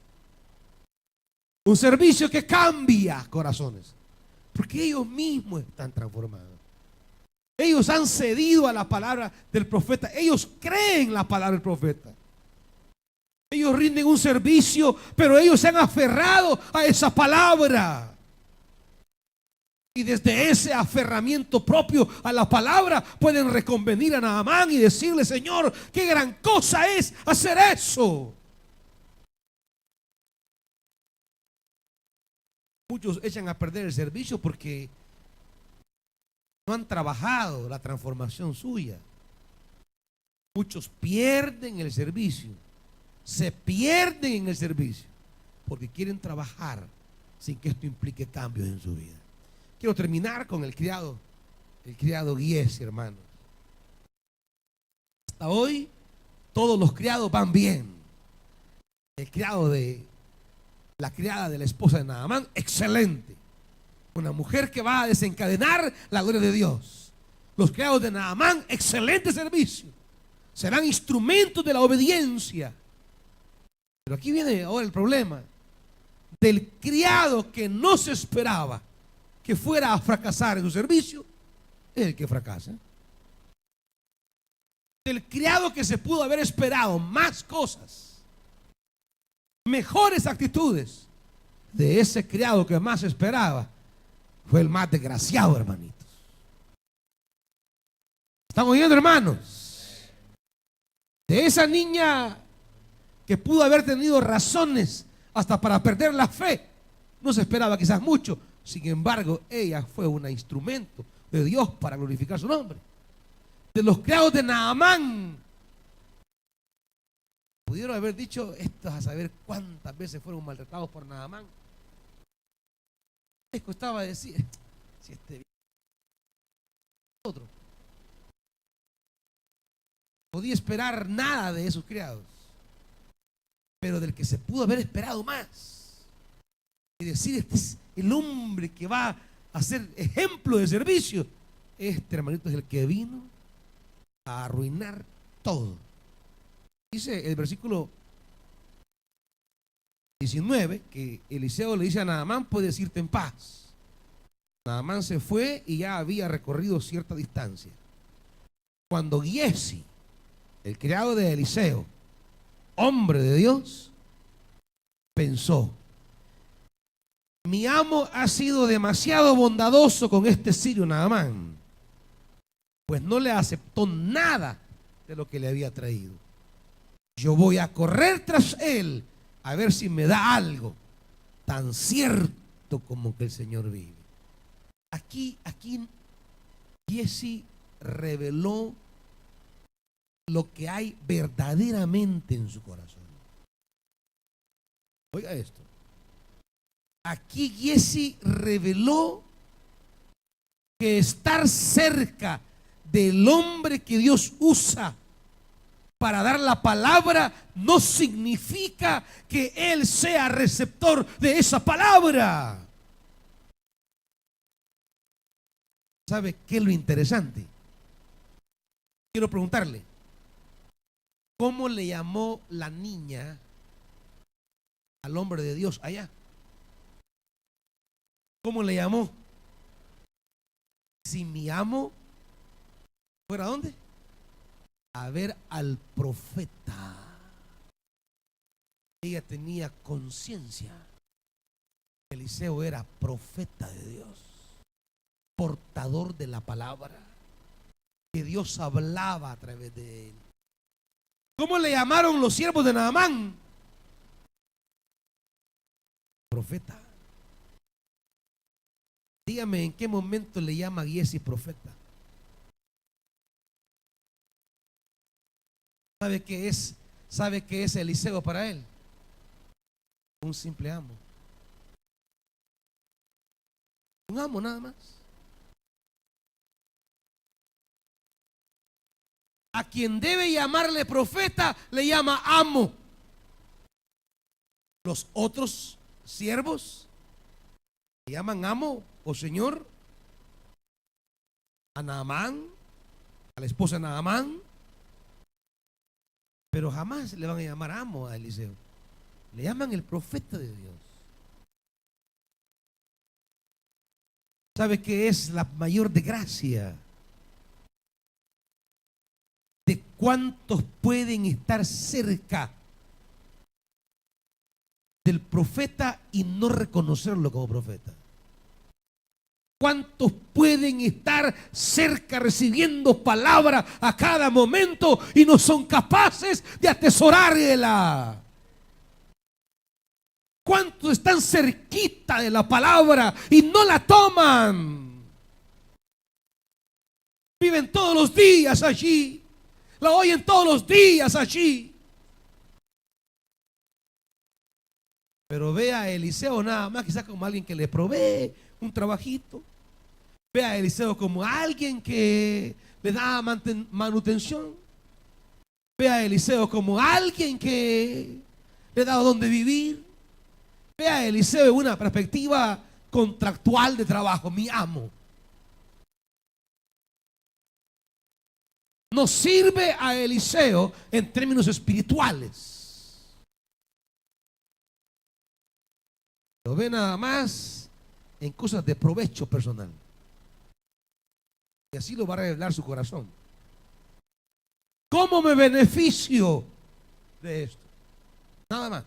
Un servicio que cambia corazones, porque ellos mismos están transformados. Ellos han cedido a la palabra del profeta. Ellos creen la palabra del profeta. Ellos rinden un servicio, pero ellos se han aferrado a esa palabra. Y desde ese aferramiento propio a la palabra pueden reconvenir a Naamán y decirle: Señor, qué gran cosa es hacer eso. Muchos echan a perder el servicio porque no han trabajado la transformación suya. Muchos pierden el servicio, se pierden en el servicio porque quieren trabajar sin que esto implique cambios en su vida. Quiero terminar con el criado Giesi, hermanos. Hasta hoy todos los criados van bien. El criado la criada de la esposa de Naamán, excelente. Una mujer que va a desencadenar la gloria de Dios. Los criados de Naamán, excelente servicio. Serán instrumentos de la obediencia. Pero aquí viene ahora el problema del criado que no se esperaba que fuera a fracasar en su servicio. Es el que fracasa. Del criado que se pudo haber esperado más cosas, mejores actitudes, de ese criado que más esperaba, fue el más desgraciado, hermanitos. ¿Están oyendo, hermanos? De esa niña que pudo haber tenido razones hasta para perder la fe, no se esperaba quizás mucho. Sin embargo, ella fue un instrumento de Dios para glorificar su nombre. De los criados de Naamán, pudieron haber dicho: estos a saber cuántas veces fueron maltratados por Naamán. Les costaba decir: si este otro. Podía esperar nada de esos criados, pero del que se pudo haber esperado más y decir: este es el hombre que va a ser ejemplo de servicio. Este, hermanito, es el que vino a arruinar todo. Dice el versículo 19 que Eliseo le dice a Naamán: puedes irte en paz. Naamán se fue y ya había recorrido cierta distancia. Cuando Giesi, el criado de Eliseo, hombre de Dios, pensó: mi amo ha sido demasiado bondadoso con este sirio Naamán, pues no le aceptó nada de lo que le había traído. Yo voy a correr tras él a ver si me da algo, tan cierto como que el Señor vive. Aquí Giesi reveló lo que hay verdaderamente en su corazón. Oiga esto. Aquí Giesi reveló que estar cerca del hombre que Dios usa para dar la palabra no significa que él sea receptor de esa palabra. ¿Sabe qué es lo interesante? Quiero preguntarle, ¿cómo le llamó la niña al hombre de Dios allá? ¿Cómo le llamó? Si mi amo fuera, ¿a dónde? A ver al profeta. Ella tenía conciencia. Eliseo era profeta de Dios, portador de la palabra, que Dios hablaba a través de él. ¿Cómo le llamaron los siervos de Naamán? Profeta. Dígame, ¿en qué momento le llama Giesi profeta? ¿Sabe qué es? ¿Sabe qué es Eliseo para él? Un simple amo. Un amo nada más. A quien debe llamarle profeta le llama amo. Los otros siervos le llaman amo o señor. A Naamán, a la esposa de Naamán. Pero jamás le van a llamar amo a Eliseo. Le llaman el profeta de Dios. ¿Sabe qué es la mayor desgracia? De cuántos pueden estar cerca del profeta y no reconocerlo como profeta. ¿Cuántos pueden estar cerca recibiendo palabra a cada momento y no son capaces de atesorarla? ¿Cuántos están cerquita de la palabra y no la toman? Viven todos los días allí, la oyen todos los días allí. Pero ve a Eliseo nada más quizás como alguien que le provee un trabajito. Ve a Eliseo como alguien que le da manutención. Ve a Eliseo como alguien que le da donde vivir. Ve a Eliseo en una perspectiva contractual de trabajo, mi amo. No sirve a Eliseo en términos espirituales. Lo ve nada más en cosas de provecho personal. Y así lo va a revelar su corazón. ¿Cómo me beneficio de esto? Nada más.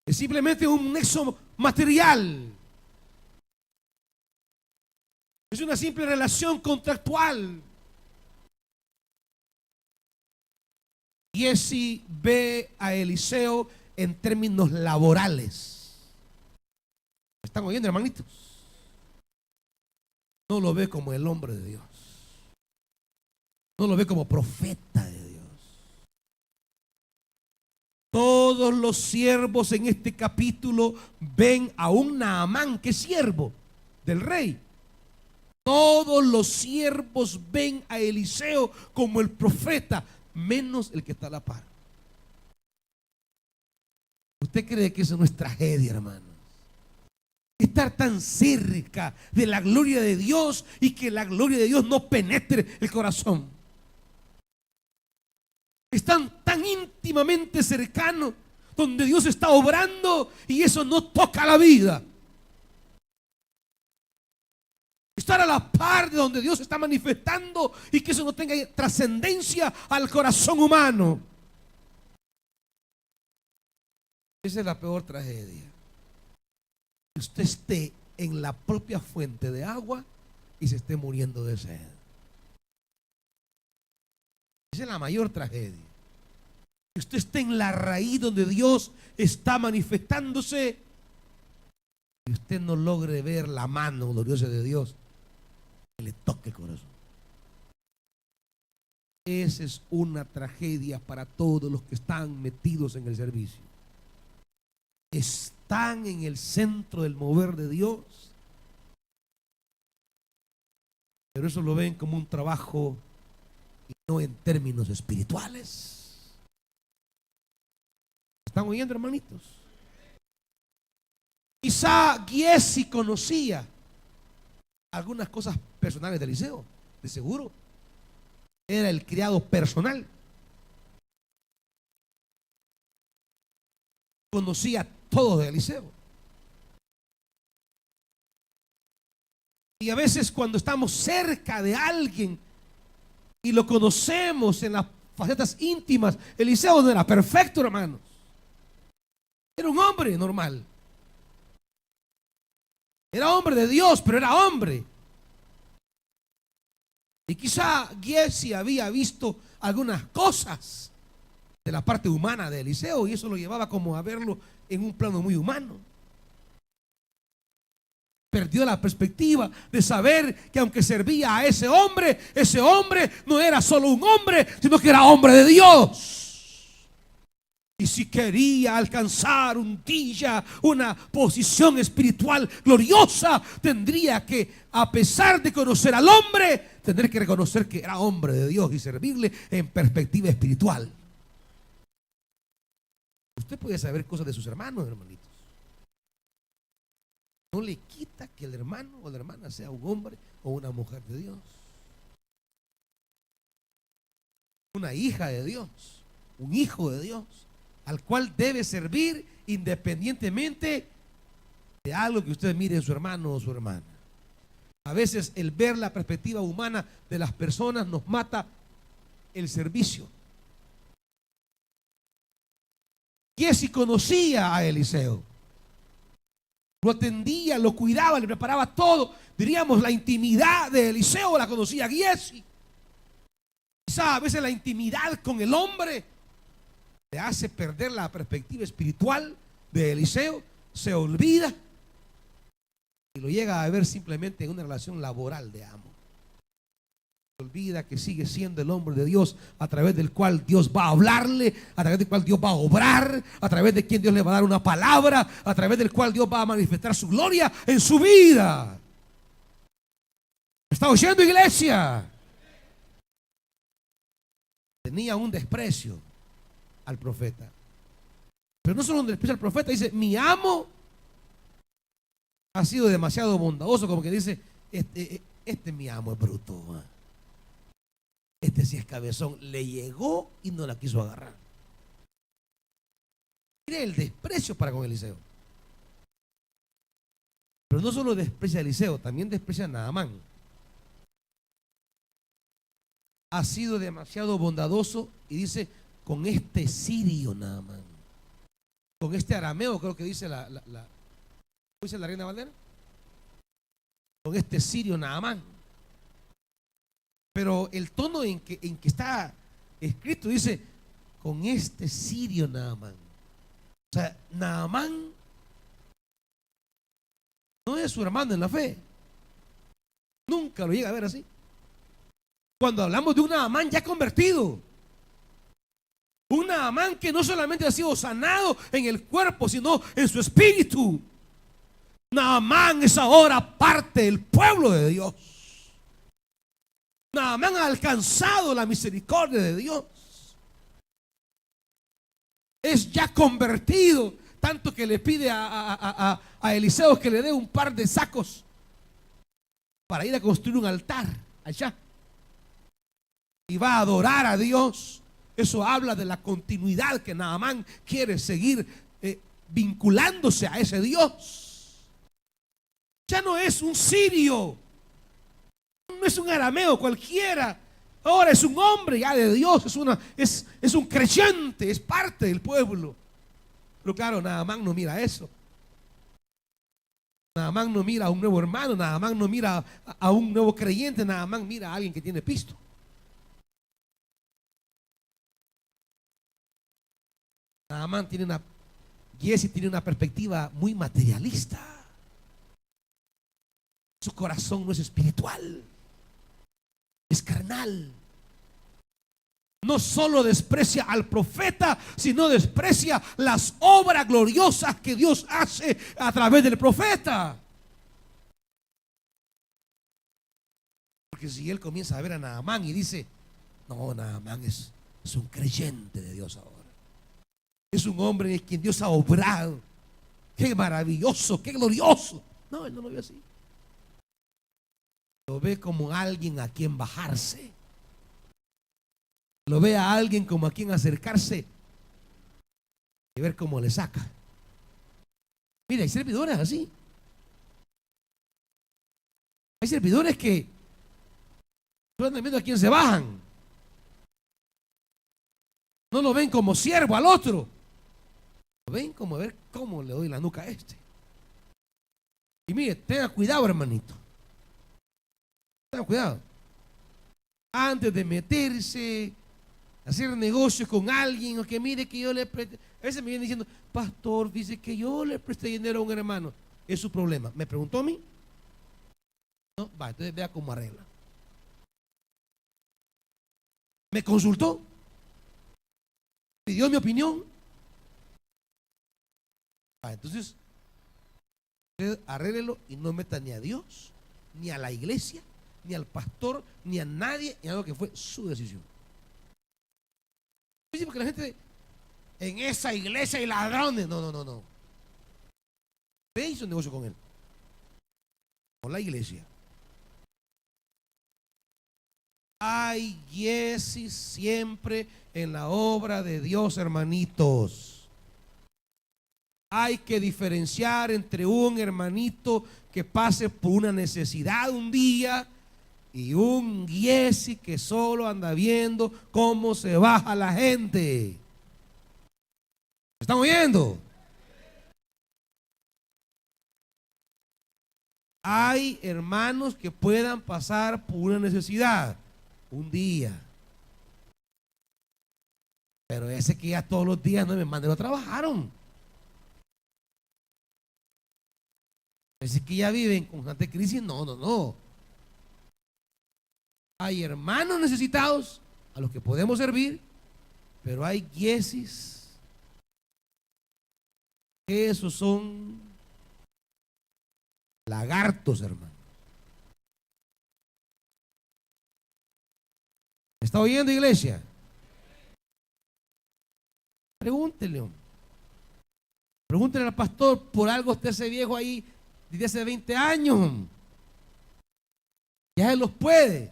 Es simplemente un nexo material. Es una simple relación contractual. Giesi ve a Eliseo en términos laborales. ¿Me están oyendo, hermanitos? No lo ve como el hombre de Dios. No lo ve como profeta de Dios. Todos los siervos en este capítulo ven a un Naamán que es siervo del rey. Todos los siervos ven a Eliseo como el profeta, menos el que está a la par. ¿Usted cree que eso no es tragedia, hermanos? Estar tan cerca de la gloria de Dios y que la gloria de Dios no penetre el corazón. Están tan íntimamente cercanos donde Dios está obrando y eso no toca la vida. Estar a la par de donde Dios está manifestando y que eso no tenga trascendencia al corazón humano. Esa es la peor tragedia. Que usted esté en la propia fuente de agua y se esté muriendo de sed. Esa es la mayor tragedia. Que usted esté en la raíz donde Dios está manifestándose y usted no logre ver la mano gloriosa de Dios que le toque el corazón. Esa es una tragedia para todos los que están metidos en el servicio. Están en el centro del mover de Dios pero eso lo ven como un trabajo y no en términos espirituales. ¿Están oyendo, hermanitos? Quizá Giesi conocía algunas cosas personales de Eliseo, de seguro. Era el criado personal. Conocía todo de Eliseo. Y a veces cuando estamos cerca de alguien y lo conocemos en las facetas íntimas, Eliseo no era perfecto, hermanos. Era un hombre normal. Era hombre de Dios, pero era hombre. Y quizá Giesi había visto algunas cosas de la parte humana de Eliseo y eso lo llevaba como a verlo en un plano muy humano. Perdió la perspectiva de saber que aunque servía a ese hombre no era solo un hombre, sino que era hombre de Dios. Y si quería alcanzar un día una posición espiritual gloriosa, tendría que, a pesar de conocer al hombre, tener que reconocer que era hombre de Dios y servirle en perspectiva espiritual. Usted puede saber cosas de sus hermanos, hermanitos. No le quita que el hermano o la hermana sea un hombre o una mujer de Dios, una hija de Dios, un hijo de Dios, al cual debe servir independientemente de algo que usted mire en su hermano o su hermana. A veces el ver la perspectiva humana de las personas nos mata el servicio. Giesi conocía a Eliseo, lo atendía, lo cuidaba, le preparaba todo. Diríamos, la intimidad de Eliseo la conocía Giesi. Quizá a veces la intimidad con el hombre le hace perder la perspectiva espiritual de Eliseo, se olvida y lo llega a ver simplemente en una relación laboral de amo. Se olvida que sigue siendo el hombre de Dios, a través del cual Dios va a hablarle, a través del cual Dios va a obrar, a través de quien Dios le va a dar una palabra, a través del cual Dios va a manifestar su gloria en su vida. ¿Está oyendo, iglesia? Tenía un desprecio al profeta, pero no solo un desprecio al profeta, dice: mi amo ha sido demasiado bondadoso, como que dice, este mi amo es bruto, este sí es cabezón, le llegó y no la quiso agarrar. Mire el desprecio para con Eliseo. Pero no solo desprecia a Eliseo, también desprecia a Naamán. Ha sido demasiado bondadoso y dice: con este sirio Naamán, con este arameo, creo que dice dice la Reina Valera, con este sirio Naamán. Pero el tono en que está escrito dice: con este sirio Naamán. O sea, Naamán no es su hermano en la fe. Nunca lo llega a ver así. Cuando hablamos de un Naamán ya convertido, un Naamán que no solamente ha sido sanado en el cuerpo, sino en su espíritu. Naamán es ahora parte del pueblo de Dios. Naamán ha alcanzado la misericordia de Dios. Es ya convertido, tanto que le pide a Eliseo que le dé un par de sacos para ir a construir un altar allá. Y va a adorar a Dios. Eso habla de la continuidad que Naamán quiere seguir vinculándose a ese Dios. Ya no es un sirio, no es un arameo cualquiera. Ahora es un hombre ya de Dios, es un creyente, es parte del pueblo. Pero claro, Naamán no mira eso. Naamán no mira a un nuevo hermano, Naamán no mira a un nuevo creyente, Naamán mira a alguien que tiene pisto. Naamán Giesi tiene una perspectiva muy materialista. Su corazón no es espiritual, es carnal. No solo desprecia al profeta, sino desprecia las obras gloriosas que Dios hace a través del profeta. Porque Porque si él comienza a ver a Naamán y dice, no, Naamán es un creyente de Dios ahora. Es un hombre en quien Dios ha obrado. Qué maravilloso, qué glorioso. No, él no lo ve así. Lo ve como alguien a quien bajarse. Lo ve a alguien como a quien acercarse y ver cómo le saca. Mira, hay servidores así. Hay servidores que andan viendo a quién se bajan. No lo ven como siervo al otro. Lo ven como a ver cómo le doy la nuca a este. Y mire, tenga cuidado, hermanito. Tenga cuidado. Antes de meterse, hacer negocios con alguien, o que mire que yo le presté. A veces me vienen diciendo, pastor, dice que yo le presté dinero a un hermano. Es su problema. ¿Me preguntó a mí? No, va, entonces vea cómo arregla. ¿Me consultó? ¿Pidió mi opinión? Va, entonces, usted arréglelo y no meta ni a Dios, ni a la iglesia, ni al pastor, ni a nadie en algo que fue su decisión. Porque la gente en esa iglesia hay ladrones. No. Ve y hizo un negocio con él. Con la iglesia. Hay yesis siempre en la obra de Dios, hermanitos. Hay que diferenciar entre un hermanito que pase por una necesidad un día y un yesi que solo anda viendo cómo se baja la gente. ¿Están oyendo? Hay hermanos que puedan pasar por una necesidad un día. Pero ese que ya todos los días no me mandan, lo trabajaron. Ese que ya vive en constante crisis, no. Hay hermanos necesitados a los que podemos servir, pero hay yesis. Esos son lagartos, hermano. ¿Está oyendo, iglesia? Pregúntele al pastor, por algo usted ese viejo ahí desde hace 20 años. Ya él los puede.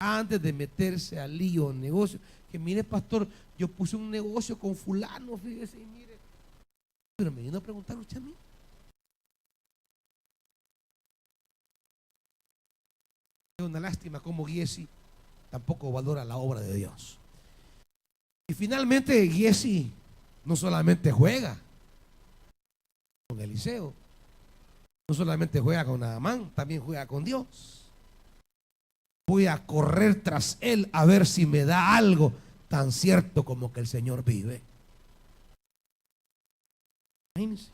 Antes de meterse al lío, negocio, que mire, pastor, yo puse un negocio con fulano, fíjese, y mire. Pero me vino a preguntar usted a mí. Es una lástima como Giesi tampoco valora la obra de Dios. Y finalmente Giesi no solamente juega con Eliseo, no solamente juega con Naamán, también juega con Dios. Voy a correr tras él a ver si me da algo tan cierto como que el Señor vive. Imagínense.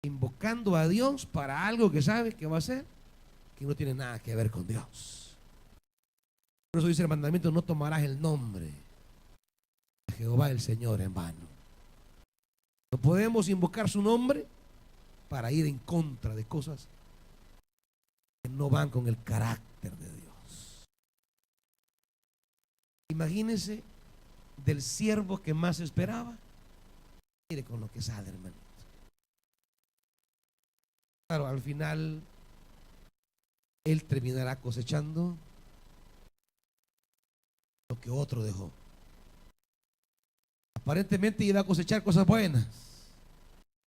Invocando a Dios para algo que sabe que va a hacer, que no tiene nada que ver con Dios. Por eso dice el mandamiento: no tomarás el nombre de Jehová el Señor en vano. No podemos invocar su nombre para ir en contra de cosas que no van con el carácter de Dios. Imagínense del siervo que más esperaba. Mire con lo que sale, hermanito. Claro, al final él terminará cosechando lo que otro dejó. Aparentemente iba a cosechar cosas buenas.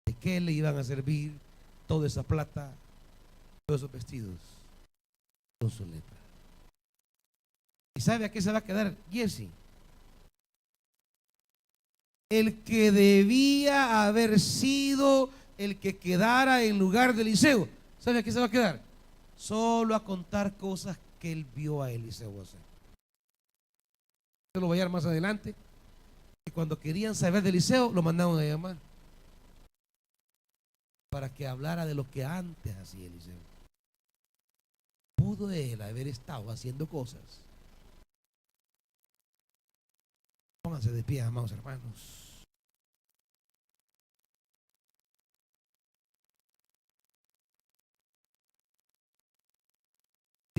¿De qué le iban a servir toda esa plata, todos esos vestidos? Con su lepra. ¿Y sabe a qué se va a quedar Giesi? El que debía haber sido el que quedara en lugar de Eliseo. ¿Sabe a qué se va a quedar? Solo a contar cosas que él vio a Eliseo hacer. Esto lo voy a dar más adelante. Y cuando querían saber de Eliseo, lo mandaron a llamar para que hablara de lo que antes hacía Eliseo. ¿Pudo él haber estado haciendo cosas? Pónganse de pie, amados hermanos.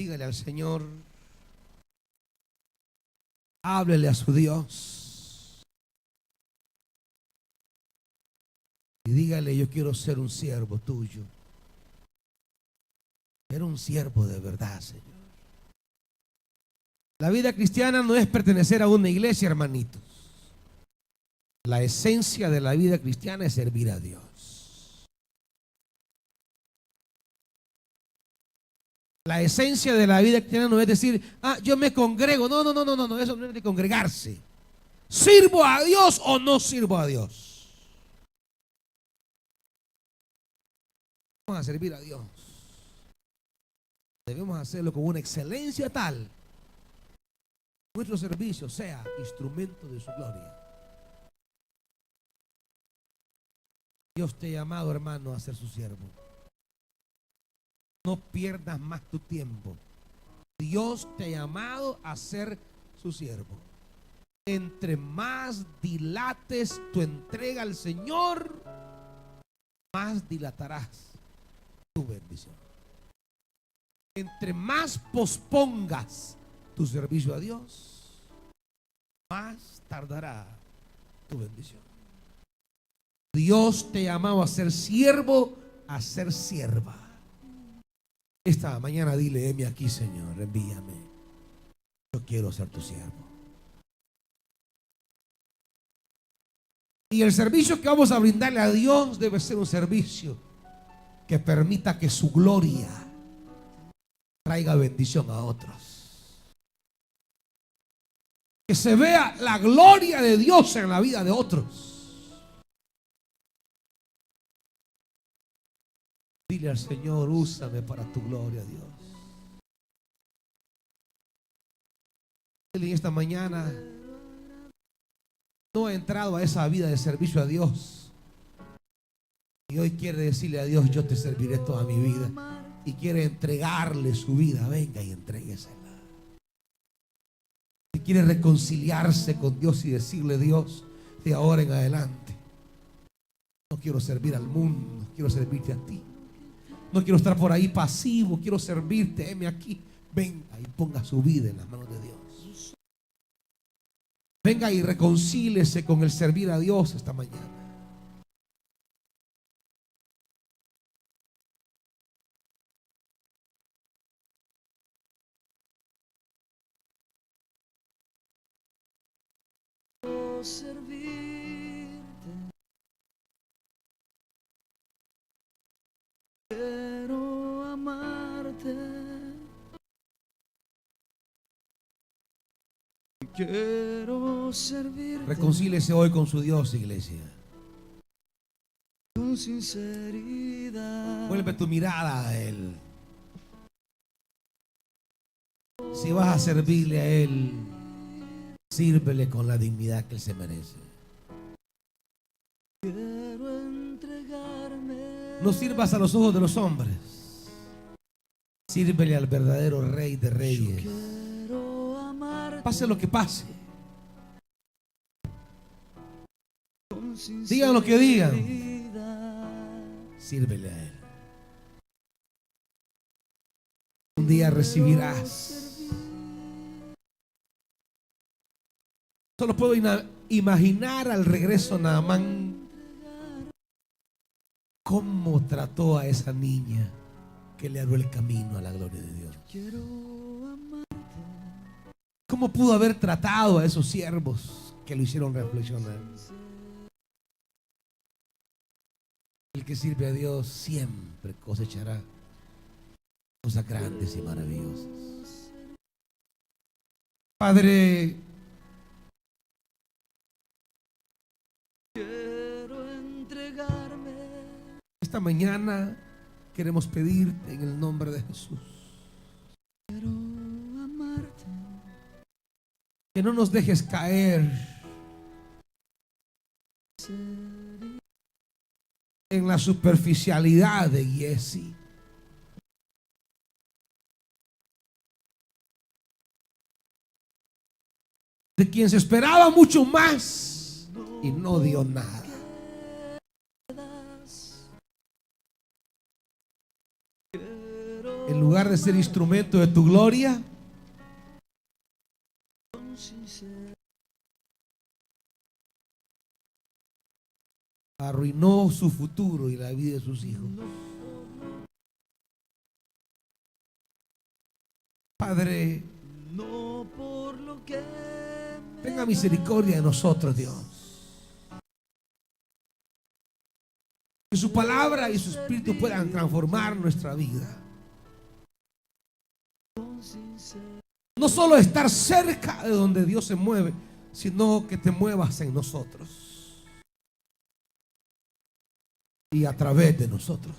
Dígale al Señor, háblele a su Dios y dígale: yo quiero ser un siervo tuyo. Era un siervo de verdad, Señor. La vida cristiana no es pertenecer a una iglesia, hermanitos. La esencia de la vida cristiana es servir a Dios. La esencia de la vida cristiana no es decir: yo me congrego. No, eso no es de congregarse. ¿Sirvo a Dios o no sirvo a Dios? Vamos a servir a Dios. Debemos hacerlo con una excelencia tal que nuestro servicio sea instrumento de su gloria. Dios te ha llamado, hermano, a ser su siervo. No pierdas más tu tiempo. Dios te ha llamado a ser su siervo. Entre más dilates tu entrega al Señor, más dilatarás tu bendición. Entre más pospongas tu servicio a Dios, más tardará tu bendición. Dios te llamaba a ser siervo, a ser sierva. Esta mañana dile: heme aquí, Señor, envíame. Yo quiero ser tu siervo. Y el servicio que vamos a brindarle a Dios debe ser un servicio que permita que su gloria traiga bendición a otros. Que se vea la gloria de Dios en la vida de otros. Dile al Señor: úsame para tu gloria, Dios. Él en esta mañana no ha entrado a esa vida de servicio a Dios. Y hoy quiere decirle a Dios: yo te serviré toda mi vida. Y quiere entregarle su vida. Venga y entréguesela. Y quiere reconciliarse con Dios y decirle: Dios, de ahora en adelante no quiero servir al mundo, quiero servirte a ti. No quiero estar por ahí pasivo, quiero servirte. Heme aquí. Venga y ponga su vida en las manos de Dios. Venga y reconcíliese con el servir a Dios esta mañana.
Servirte, quiero amarte, quiero servirte.
Reconcíliese hoy con su Dios, iglesia.
Con sinceridad.
Vuelve tu mirada a Él. Si vas a servirle a Él, sírvele con la dignidad que Él se merece.
Quiero entregarme.
No sirvas a los ojos de los hombres. Sírvele al verdadero Rey de Reyes. Pase lo que pase. Digan lo que digan. Sírvele a Él. Un día recibirás. Solo puedo imaginar al regreso Naamán cómo trató a esa niña que le abrió el camino a la gloria de Dios. Cómo pudo haber tratado a esos siervos que lo hicieron reflexionar. El que sirve a Dios siempre cosechará cosas grandes y maravillosas. Padre, esta mañana queremos pedirte en el nombre de Jesús que no nos dejes caer en la superficialidad de Giesi. De quien se esperaba mucho más y no dio nada. En lugar de ser instrumento de tu gloria, arruinó su futuro y la vida de sus hijos. Padre,
no por lo que
tenga misericordia de nosotros, Dios. Que su palabra y su espíritu puedan transformar nuestra vida. No solo estar cerca de donde Dios se mueve, sino que te muevas en nosotros y a través de nosotros.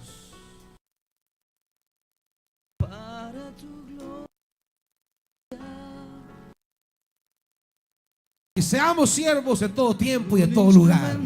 para tu gloria.
Que seamos siervos en todo tiempo y en todo lugar.